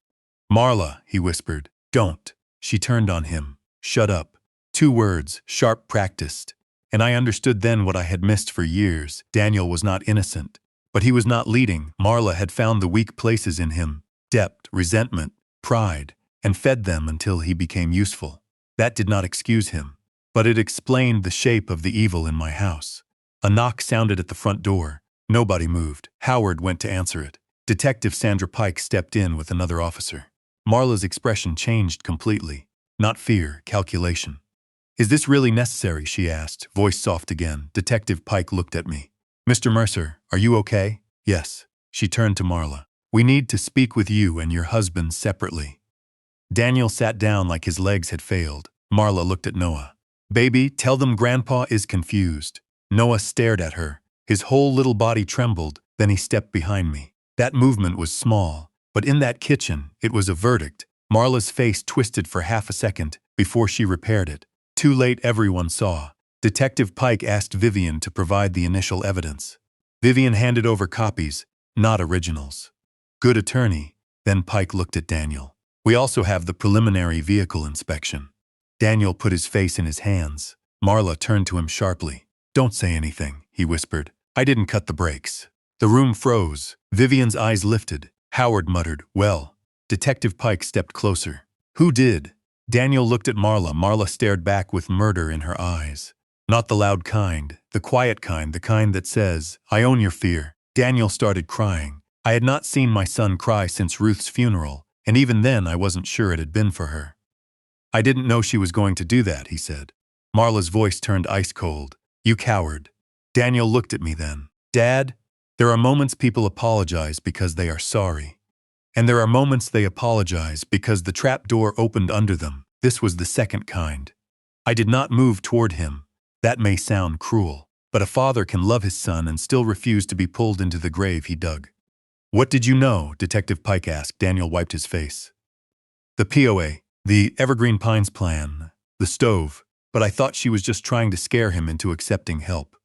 "Marla," he whispered, "don't." She turned on him. "Shut up." 2 words, sharp, practiced. And I understood then what I had missed for years. Daniel was not innocent. But he was not leading. Marla had found the weak places in him, depth, resentment, pride, and fed them until he became useful. That did not excuse him, but it explained the shape of the evil in my house. A knock sounded at the front door. Nobody moved. Howard went to answer it. Detective Sandra Pike stepped in with another officer. Marla's expression changed completely. Not fear, calculation. "Is this really necessary?" she asked, voice soft again. Detective Pike looked at me. "Mr. Mercer, are you okay?" "Yes." She turned to Marla. "We need to speak with you and your husband separately." Daniel sat down like his legs had failed. Marla looked at Noah. "Baby, tell them Grandpa is confused." Noah stared at her. His whole little body trembled, then he stepped behind me. That movement was small, but in that kitchen, it was a verdict. Marla's face twisted for half a second before she repaired it. Too late, everyone saw. Detective Pike asked Vivian to provide the initial evidence. Vivian handed over copies, not originals. "Good attorney." Then Pike looked at Daniel. "We also have the preliminary vehicle inspection." Daniel put his face in his hands. Marla turned to him sharply. "Don't say anything," he whispered. "I didn't cut the brakes." The room froze. Vivian's eyes lifted. Howard muttered, "Well." Detective Pike stepped closer. "Who did?" Daniel looked at Marla. Marla stared back with murder in her eyes. Not the loud kind, the quiet kind, the kind that says, "I own your fear." Daniel started crying. I had not seen my son cry since Ruth's funeral, and even then I wasn't sure it had been for her. "I didn't know she was going to do that," he said. Marla's voice turned ice cold. "You coward." Daniel looked at me then. "Dad, there are moments people apologize because they are sorry. And there are moments they apologize because the trap door opened under them. This was the second kind. I did not move toward him. That may sound cruel, but a father can love his son and still refuse to be pulled into the grave he dug. "What did you know?" Detective Pike asked. Daniel wiped his face. "The POA, the Evergreen Pines plan, the stove, but I thought she was just trying to scare him into accepting help."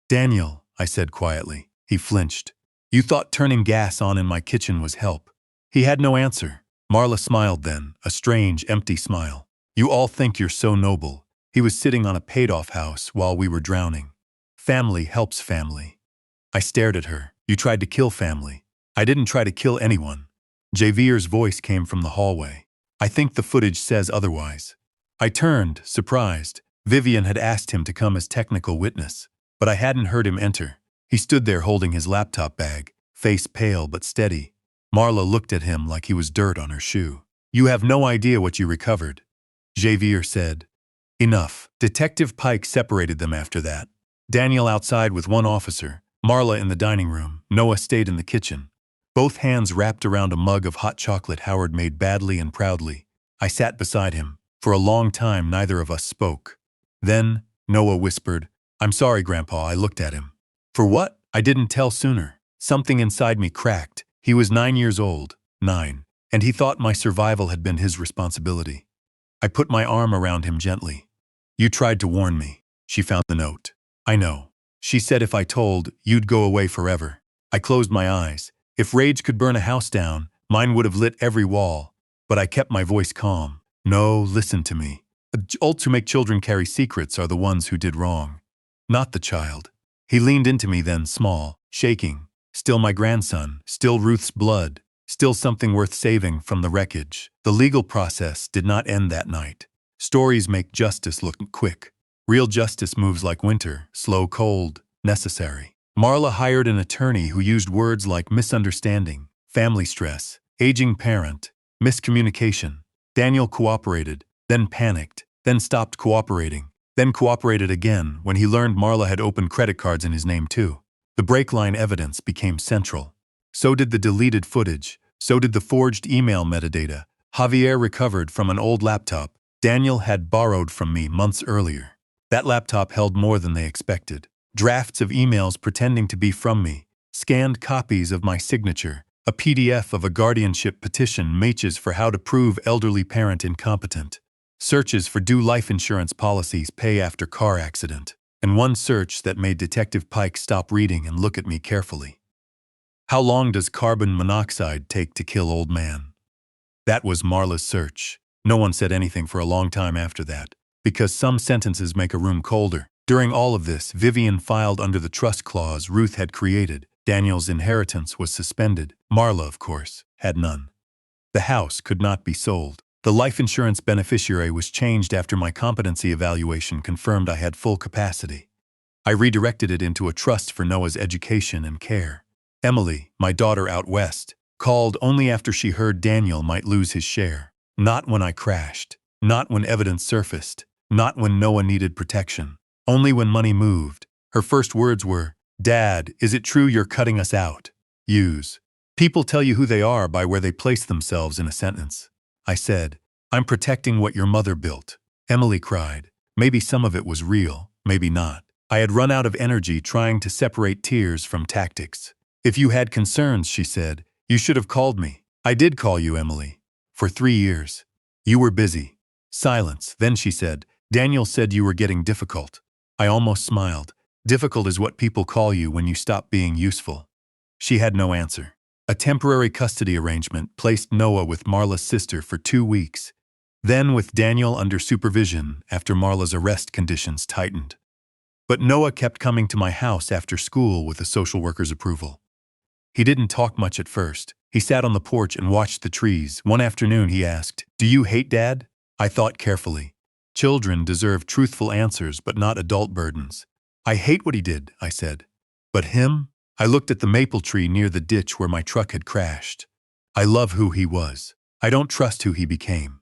"Daniel," I said quietly. He flinched. "You thought turning gas on in my kitchen was help." He had no answer. Marla smiled then, a strange, empty smile. "You all think you're so noble." He was sitting on a paid-off house while we were drowning. "Family helps family." I stared at her. "You tried to kill family." "I didn't try to kill anyone." Javier's voice came from the hallway. "I think the footage says otherwise." I turned, surprised. Vivian had asked him to come as technical witness, but I hadn't heard him enter. He stood there holding his laptop bag, face pale but steady. Marla looked at him like he was dirt on her shoe. "You have no idea what you recovered." Javier said. "Enough." Detective Pike separated them after that. Daniel outside with one officer, Marla in the dining room, Noah stayed in the kitchen. Both hands wrapped around a mug of hot chocolate Howard made badly and proudly. I sat beside him. For a long time neither of us spoke. Then, Noah whispered, "I'm sorry, Grandpa." I looked at him. "For what?" I didn't tell sooner. Something inside me cracked. He was 9 years old, 9, and he thought my survival had been his responsibility. I put my arm around him gently. "You tried to warn me." She found the note. "I know." She said if I told, you'd go away forever. I closed my eyes. If rage could burn a house down, mine would have lit every wall. But I kept my voice calm. "No, listen to me. Adults who make children carry secrets are the ones who did wrong, not the child." He leaned into me then, small, shaking. Still my grandson, still Ruth's blood, still something worth saving from the wreckage. The legal process did not end that night. Stories make justice look quick. Real justice moves like winter, slow, cold, necessary. Marla hired an attorney who used words like misunderstanding, family stress, aging parent, miscommunication. Daniel cooperated, then panicked. then stopped cooperating, then cooperated again when he learned Marla had opened credit cards in his name too. The break line evidence became central. So did the deleted footage, so did the forged email metadata. Javier recovered from an old laptop Daniel had borrowed from me months earlier. That laptop held more than they expected. Drafts of emails pretending to be from me, scanned copies of my signature, a PDF of a guardianship petition, matches for how to prove elderly parent incompetent, searches for due life insurance policies pay after car accident, and one search that made Detective Pike stop reading and look at me carefully. How long does carbon monoxide take to kill old man? That was Marla's search. No one said anything for a long time after that, because some sentences make a room colder. During all of this, Vivian filed under the trust clause Ruth had created. Daniel's inheritance was suspended. Marla, of course, had none. The house could not be sold. The life insurance beneficiary was changed after my competency evaluation confirmed I had full capacity. I redirected it into a trust for Noah's education and care. Emily, my daughter out west, called only after she heard Daniel might lose his share. Not when I crashed, not when evidence surfaced, not when Noah needed protection, only when money moved. Her first words were, "Dad, is it true you're cutting us out?" Use. People tell you who they are by where they place themselves in a sentence. I said, "I'm protecting what your mother built." Emily cried. Maybe some of it was real, maybe not. I had run out of energy trying to separate tears from tactics. "If you had concerns," she said, "you should have called me." "I did call you, Emily. For 3 years. You were busy." Silence. Then she said, "Daniel said you were getting difficult." I almost smiled. Difficult is what people call you when you stop being useful. She had no answer. A temporary custody arrangement placed Noah with Marla's sister for 2 weeks, then with Daniel under supervision after Marla's arrest conditions tightened. But Noah kept coming to my house after school with a social worker's approval. He didn't talk much at first. He sat on the porch and watched the trees. One afternoon he asked, "Do you hate Dad?" I thought carefully. Children deserve truthful answers but not adult burdens. "I hate what he did," I said. "But him?" I looked at the maple tree near the ditch where my truck had crashed. "I love who he was. I don't trust who he became."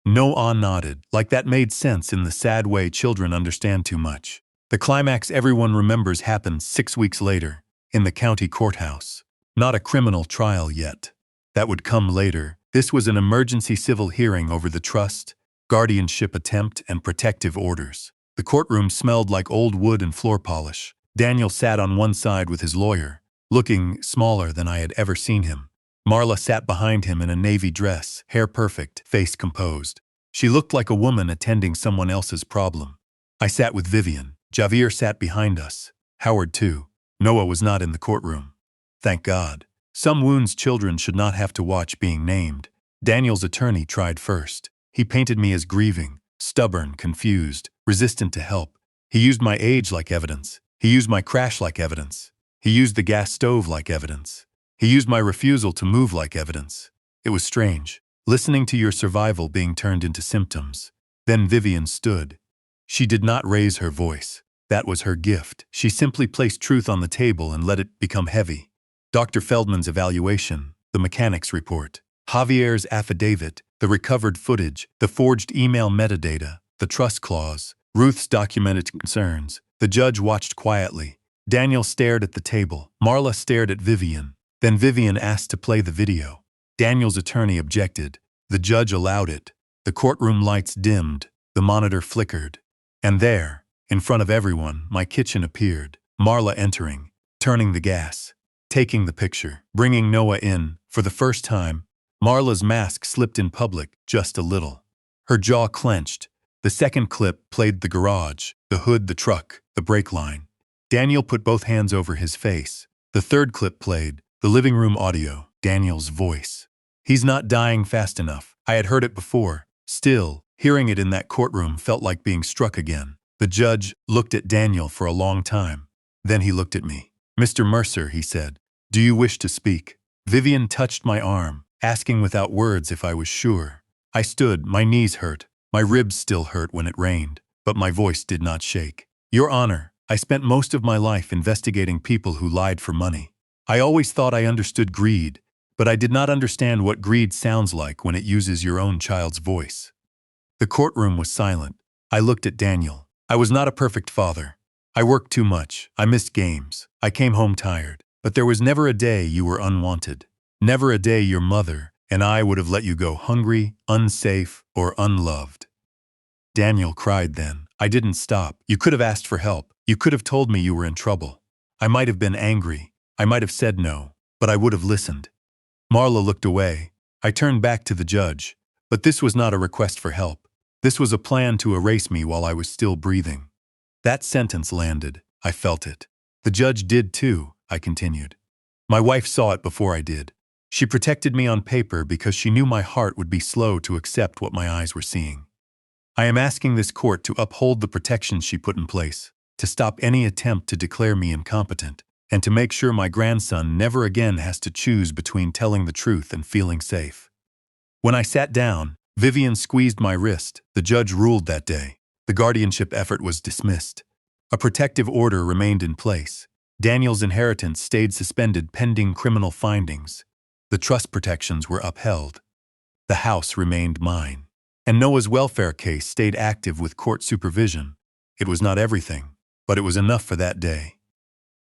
Noah nodded, like that made sense in the sad way children understand too much. The climax everyone remembers happened 6 weeks later, in the county courthouse. Not a criminal trial yet. That would come later. This was an emergency civil hearing over the trust, guardianship attempt, and protective orders. The courtroom smelled like old wood and floor polish. Daniel sat on one side with his lawyer, looking smaller than I had ever seen him. Marla sat behind him in a navy dress, hair perfect, face composed. She looked like a woman attending someone else's problem. I sat with Vivian. Javier sat behind us. Howard too. Noah was not in the courtroom. Thank God. Some wounds children should not have to watch being named. Daniel's attorney tried first. He painted me as grieving, stubborn, confused, resistant to help. He used my age like evidence. He used my crash like evidence. He used the gas stove like evidence. He used my refusal to move like evidence. It was strange, listening to your survival being turned into symptoms. Then Vivian stood. She did not raise her voice. That was her gift. She simply placed truth on the table and let it become heavy. Dr. Feldman's evaluation, the mechanics report, Javier's affidavit, the recovered footage, the forged email metadata, the trust clause, Ruth's documented concerns. The judge watched quietly. Daniel stared at the table. Marla stared at Vivian. Then Vivian asked to play the video. Daniel's attorney objected. The judge allowed it. The courtroom lights dimmed. The monitor flickered. And there, in front of everyone, my kitchen appeared. Marla entering, turning the gas, taking the picture, bringing Noah in. For the first time, Marla's mask slipped in public just a little. Her jaw clenched. The second clip played the garage, the hood, the truck, the brake line. Daniel put both hands over his face. The third clip played, the living room audio, Daniel's voice. "He's not dying fast enough." I had heard it before. Still, hearing it in that courtroom felt like being struck again. The judge looked at Daniel for a long time. Then he looked at me. "Mr. Mercer," he said, "do you wish to speak?" Vivian touched my arm, asking without words if I was sure. I stood, my knees hurt. My ribs still hurt when it rained, but my voice did not shake. "Your Honor, I spent most of my life investigating people who lied for money. I always thought I understood greed, but I did not understand what greed sounds like when it uses your own child's voice." The courtroom was silent. I looked at Daniel. I was not a perfect father. I worked too much. I missed games. I came home tired. But there was never a day you were unwanted. Never a day your mother and I would have let you go hungry, unsafe, or unloved. Daniel cried then. I didn't stop. You could have asked for help. You could have told me you were in trouble. I might have been angry. I might have said no, but I would have listened. Marla looked away. I turned back to the judge. But this was not a request for help. This was a plan to erase me while I was still breathing. That sentence landed. I felt it. The judge did too, I continued. My wife saw it before I did. She protected me on paper because she knew my heart would be slow to accept what my eyes were seeing. I am asking this court to uphold the protections she put in place, to stop any attempt to declare me incompetent, and to make sure my grandson never again has to choose between telling the truth and feeling safe. When I sat down, Vivian squeezed my wrist. The judge ruled that day. The guardianship effort was dismissed. A protective order remained in place. Daniel's inheritance stayed suspended pending criminal findings. The trust protections were upheld. The house remained mine. And Noah's welfare case stayed active with court supervision. It was not everything, but it was enough for that day.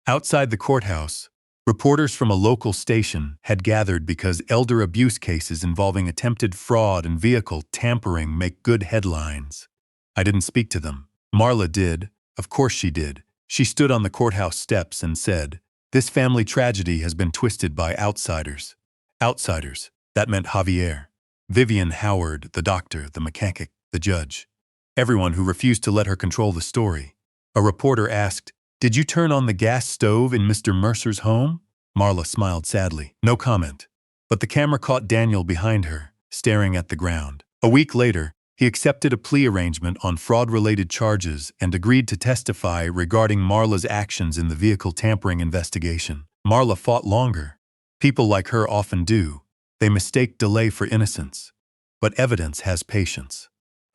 Outside the courthouse, reporters from a local station had gathered because elder abuse cases involving attempted fraud and vehicle tampering make good headlines. I didn't speak to them. Marla did. Of course she did. She stood on the courthouse steps and said, "This family tragedy has been twisted by outsiders." Outsiders. That meant Javier, Vivian, Howard, the doctor, the mechanic, the judge. Everyone who refused to let her control the story. A reporter asked, "Did you turn on the gas stove in Mr. Mercer's home?" Marla smiled sadly. No comment. But the camera caught Daniel behind her, staring at the ground. A week later, he accepted a plea arrangement on fraud-related charges and agreed to testify regarding Marla's actions in the vehicle tampering investigation. Marla fought longer. People like her often do. They mistake delay for innocence. But evidence has patience.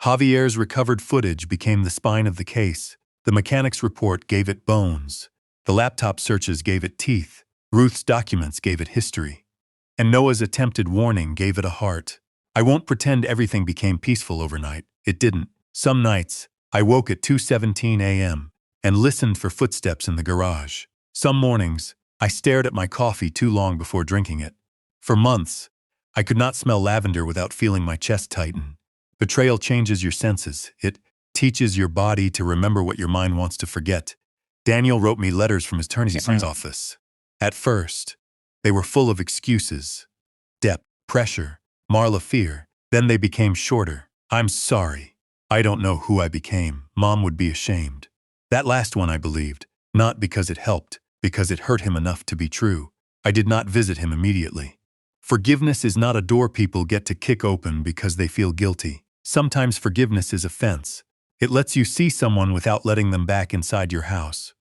Javier's recovered footage became the spine of the case. The mechanic's report gave it bones. The laptop searches gave it teeth. Ruth's documents gave it history. And Noah's attempted warning gave it a heart. I won't pretend everything became peaceful overnight. It didn't. Some nights, I woke at 2:17 a.m. and listened for footsteps in the garage. Some mornings, I stared at my coffee too long before drinking it. For months, I could not smell lavender without feeling my chest tighten. Betrayal changes your senses. It teaches your body to remember what your mind wants to forget. Daniel wrote me letters from his attorney's office. At first, they were full of excuses, depth, pressure, Marla fear. Then they became shorter. "I'm sorry. I don't know who I became. Mom would be ashamed." That last one I believed, not because it helped, because it hurt him enough to be true. I did not visit him immediately. Forgiveness is not a door people get to kick open because they feel guilty. Sometimes forgiveness is offense. It lets you see someone without letting them back inside your house.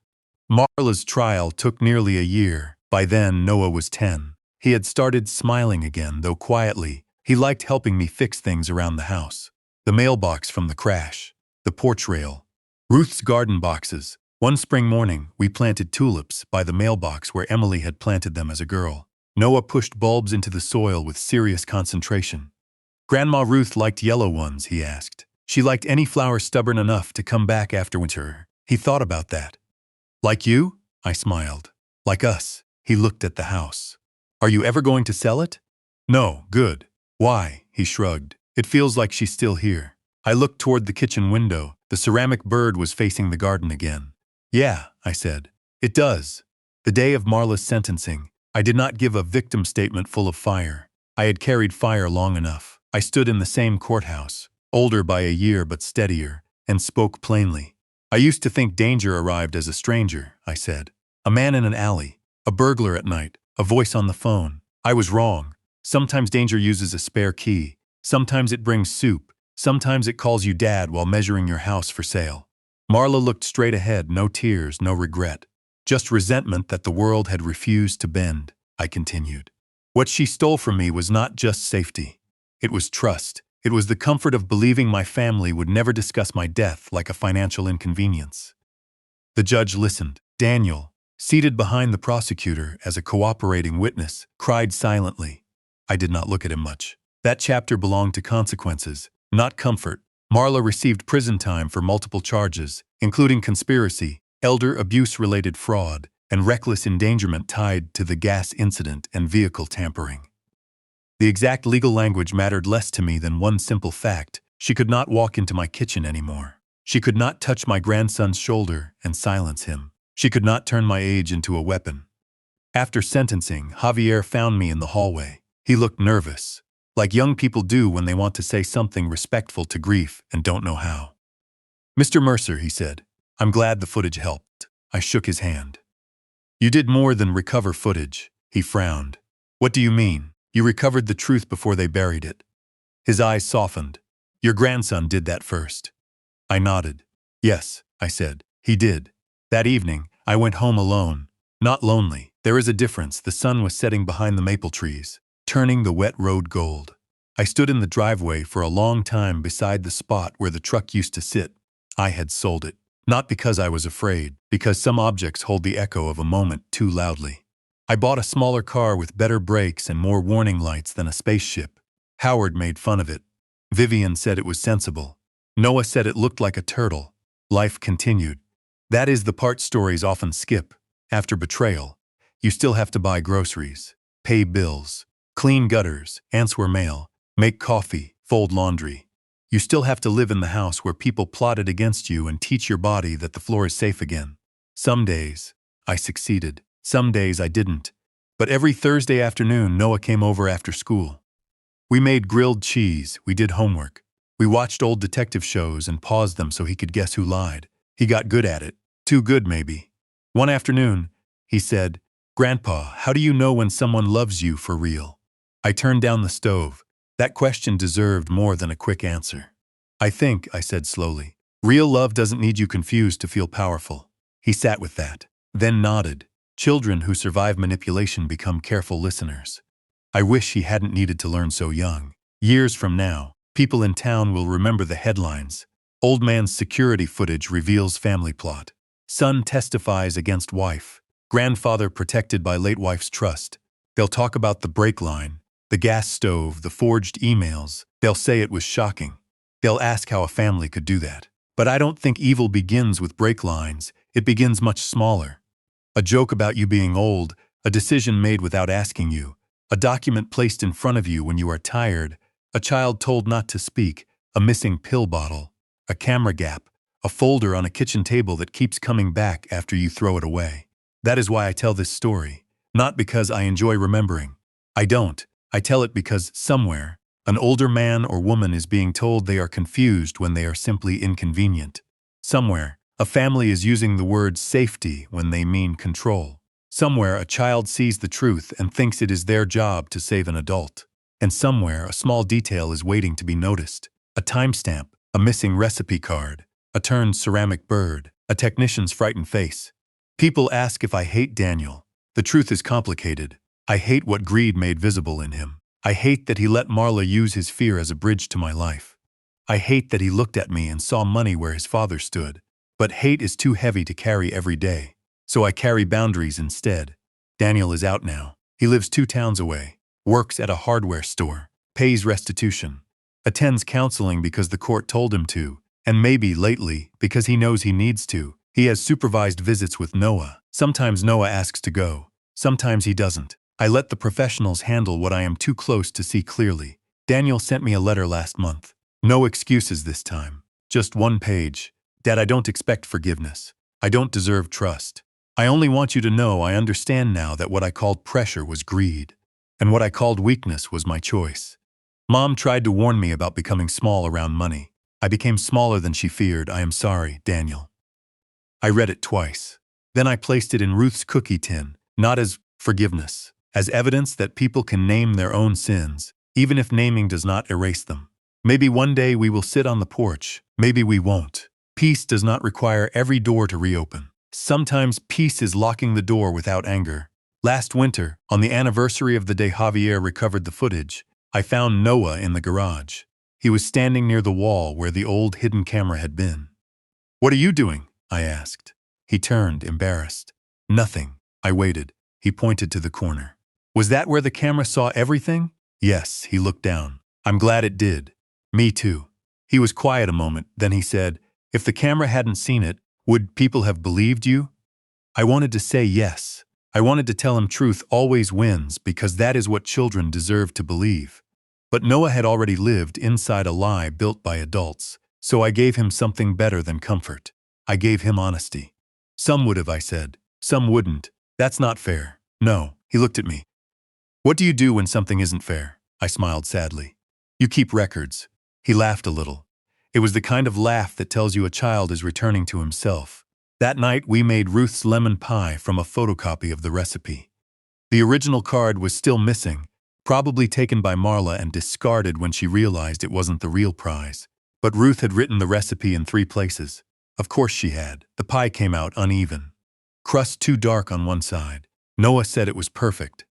Marla's trial took nearly a year. By then, Noah was 10. He had started smiling again, though quietly. He liked helping me fix things around the house. The mailbox from the crash, the porch rail, Ruth's garden boxes. One spring morning, we planted tulips by the mailbox where Emily had planted them as a girl. Noah pushed bulbs into the soil with serious concentration. "Grandma Ruth liked yellow ones," he asked. "She liked any flower stubborn enough to come back after winter." He thought about that. "Like you?" I smiled. "Like us." He looked at the house. "Are you ever going to sell it?" "No, good." "Why?" He shrugged. "It feels like she's still here." I looked toward the kitchen window. The ceramic bird was facing the garden again. "Yeah," I said. "It does." The day of Marla's sentencing, I did not give a victim statement full of fire. I had carried fire long enough. I stood in the same courthouse, older by a year but steadier, and spoke plainly. "I used to think danger arrived as a stranger," I said. "A man in an alley, a burglar at night, a voice on the phone. I was wrong. Sometimes danger uses a spare key. Sometimes it brings soup. Sometimes it calls you dad while measuring your house for sale." Marla looked straight ahead, no tears, no regret. Just resentment that the world had refused to bend, I continued. What she stole from me was not just safety. It was trust. It was the comfort of believing my family would never discuss my death like a financial inconvenience. The judge listened. Daniel, seated behind the prosecutor as a cooperating witness, cried silently. I did not look at him much. That chapter belonged to consequences, not comfort. Marla received prison time for multiple charges, including conspiracy, elder abuse-related fraud, and reckless endangerment tied to the gas incident and vehicle tampering. The exact legal language mattered less to me than one simple fact: she could not walk into my kitchen anymore. She could not touch my grandson's shoulder and silence him. She could not turn my age into a weapon. After sentencing, Javier found me in the hallway. He looked nervous, like young people do when they want to say something respectful to grief and don't know how. "Mr. Mercer," he said, "I'm glad the footage helped." I shook his hand. "You did more than recover footage," he frowned. "What do you mean? You recovered the truth before they buried it." His eyes softened. "Your grandson did that first." I nodded. "Yes," I said, "he did." That evening, I went home alone, not lonely. There is a difference. The sun was setting behind the maple trees, turning the wet road gold. I stood in the driveway for a long time beside the spot where the truck used to sit. I had sold it. Not because I was afraid, because some objects hold the echo of a moment too loudly. I bought a smaller car with better brakes and more warning lights than a spaceship. Howard made fun of it. Vivian said it was sensible. Noah said it looked like a turtle. Life continued. That is the part stories often skip. After betrayal, you still have to buy groceries, pay bills, clean gutters, answer mail, make coffee, fold laundry. You still have to live in the house where people plotted against you and teach your body that the floor is safe again. Some days, I succeeded. Some days I didn't. But every Thursday afternoon, Noah came over after school. We made grilled cheese, we did homework. We watched old detective shows and paused them so he could guess who lied. He got good at it. Too good, maybe. One afternoon, he said, "Grandpa, how do you know when someone loves you for real?" I turned down the stove. That question deserved more than a quick answer. "I think," I said slowly, "real love doesn't need you confused to feel powerful." He sat with that, then nodded. Children who survive manipulation become careful listeners. I wish he hadn't needed to learn so young. Years from now, people in town will remember the headlines. Old man's security footage reveals family plot. Son testifies against wife. Grandfather protected by late wife's trust. They'll talk about the brake line, the gas stove, the forged emails. They'll say it was shocking. They'll ask how a family could do that. But I don't think evil begins with brake lines. It begins much smaller. A joke about you being old, a decision made without asking you, a document placed in front of you when you are tired, a child told not to speak, a missing pill bottle, a camera gap, a folder on a kitchen table that keeps coming back after you throw it away. That is why I tell this story. Not because I enjoy remembering. I don't. I tell it because somewhere, an older man or woman is being told they are confused when they are simply inconvenient. Somewhere, a family is using the word safety when they mean control. Somewhere, a child sees the truth and thinks it is their job to save an adult. And somewhere, a small detail is waiting to be noticed. A timestamp, a missing recipe card, a turned ceramic bird, a technician's frightened face. People ask if I hate Daniel. The truth is complicated. I hate what greed made visible in him. I hate that he let Marla use his fear as a bridge to my life. I hate that he looked at me and saw money where his father stood. But hate is too heavy to carry every day. So I carry boundaries instead. Daniel is out now. He lives 2 towns away, works at a hardware store, pays restitution, attends counseling because the court told him to, and maybe lately because he knows he needs to. He has supervised visits with Noah. Sometimes Noah asks to go. Sometimes he doesn't. I let the professionals handle what I am too close to see clearly. Daniel sent me a letter last month. No excuses this time. Just 1 page. Dad, I don't expect forgiveness. I don't deserve trust. I only want you to know I understand now that what I called pressure was greed, and what I called weakness was my choice. Mom tried to warn me about becoming small around money. I became smaller than she feared. I am sorry, Daniel. I read it twice. Then I placed it in Ruth's cookie tin, not as forgiveness, as evidence that people can name their own sins, even if naming does not erase them. Maybe one day we will sit on the porch. Maybe we won't. Peace does not require every door to reopen. Sometimes peace is locking the door without anger. Last winter, on the anniversary of the day Javier recovered the footage, I found Noah in the garage. He was standing near the wall where the old hidden camera had been. "What are you doing?" I asked. He turned, embarrassed. "Nothing." I waited. He pointed to the corner. "Was that where the camera saw everything?" "Yes," he looked down. "I'm glad it did." "Me too." He was quiet a moment, then he said, "If the camera hadn't seen it, would people have believed you?" I wanted to say yes. I wanted to tell him truth always wins because that is what children deserve to believe. But Noah had already lived inside a lie built by adults, so I gave him something better than comfort. I gave him honesty. "Some would have," I said. "Some wouldn't. That's not fair." "No." He looked at me. "What do you do when something isn't fair?" I smiled sadly. "You keep records." He laughed a little. It was the kind of laugh that tells you a child is returning to himself. That night we made Ruth's lemon pie from a photocopy of the recipe. The original card was still missing, probably taken by Marla and discarded when she realized it wasn't the real prize. But Ruth had written the recipe in 3 places. Of course she had. The pie came out uneven. Crust too dark on one side. Noah said it was perfect.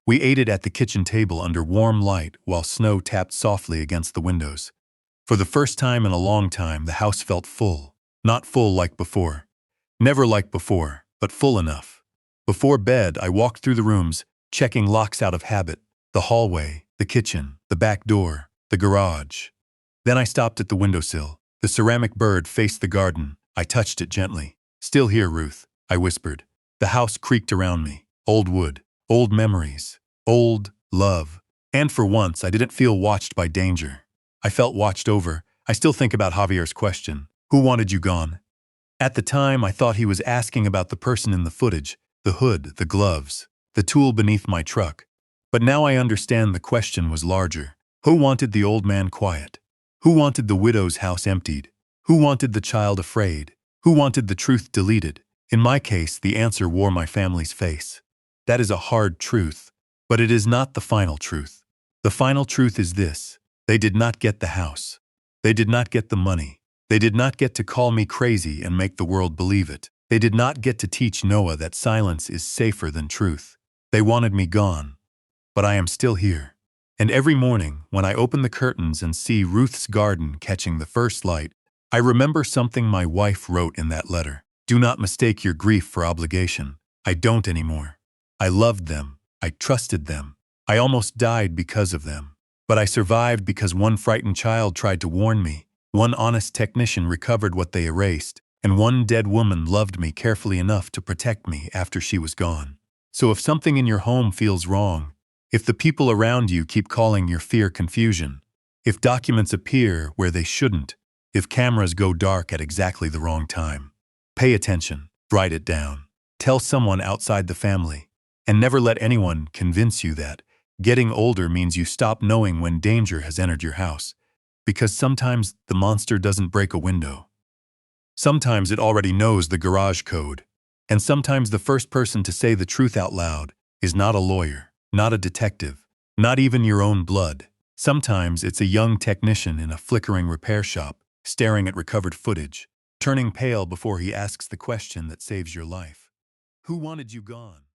We ate it at the kitchen table under warm light while snow tapped softly against the windows. For the first time in a long time, the house felt full. Not full like before. Never like before, but full enough. Before bed, I walked through the rooms, checking locks out of habit. The hallway, the kitchen, the back door, the garage. Then I stopped at the windowsill. The ceramic bird faced the garden. I touched it gently. "Still here, Ruth," I whispered. The house creaked around me. Old wood, old memories, old love. And for once, I didn't feel watched by danger. I felt watched over. I still think about Javier's question. "Who wanted you gone?" At the time, I thought he was asking about the person in the footage, the hood, the gloves, the tool beneath my truck. But now I understand the question was larger. Who wanted the old man quiet? Who wanted the widow's house emptied? Who wanted the child afraid? Who wanted the truth deleted? In my case, the answer wore my family's face. That is a hard truth, but it is not the final truth. The final truth is this: they did not get the house. They did not get the money. They did not get to call me crazy and make the world believe it. They did not get to teach Noah that silence is safer than truth. They wanted me gone. But I am still here. And every morning, when I open the curtains and see Ruth's garden catching the first light, I remember something my wife wrote in that letter. "Do not mistake your grief for obligation." I don't anymore. I loved them. I trusted them. I almost died because of them. But I survived because one frightened child tried to warn me. One honest technician recovered what they erased, and one dead woman loved me carefully enough to protect me after she was gone. So if something in your home feels wrong, if the people around you keep calling your fear confusion, if documents appear where they shouldn't, if cameras go dark at exactly the wrong time, pay attention, write it down, tell someone outside the family, and never let anyone convince you that getting older means you stop knowing when danger has entered your house. Because sometimes the monster doesn't break a window. Sometimes it already knows the garage code. And sometimes the first person to say the truth out loud is not a lawyer, not a detective, not even your own blood. Sometimes it's a young technician in a flickering repair shop, staring at recovered footage, turning pale before he asks the question that saves your life. Who wanted you gone?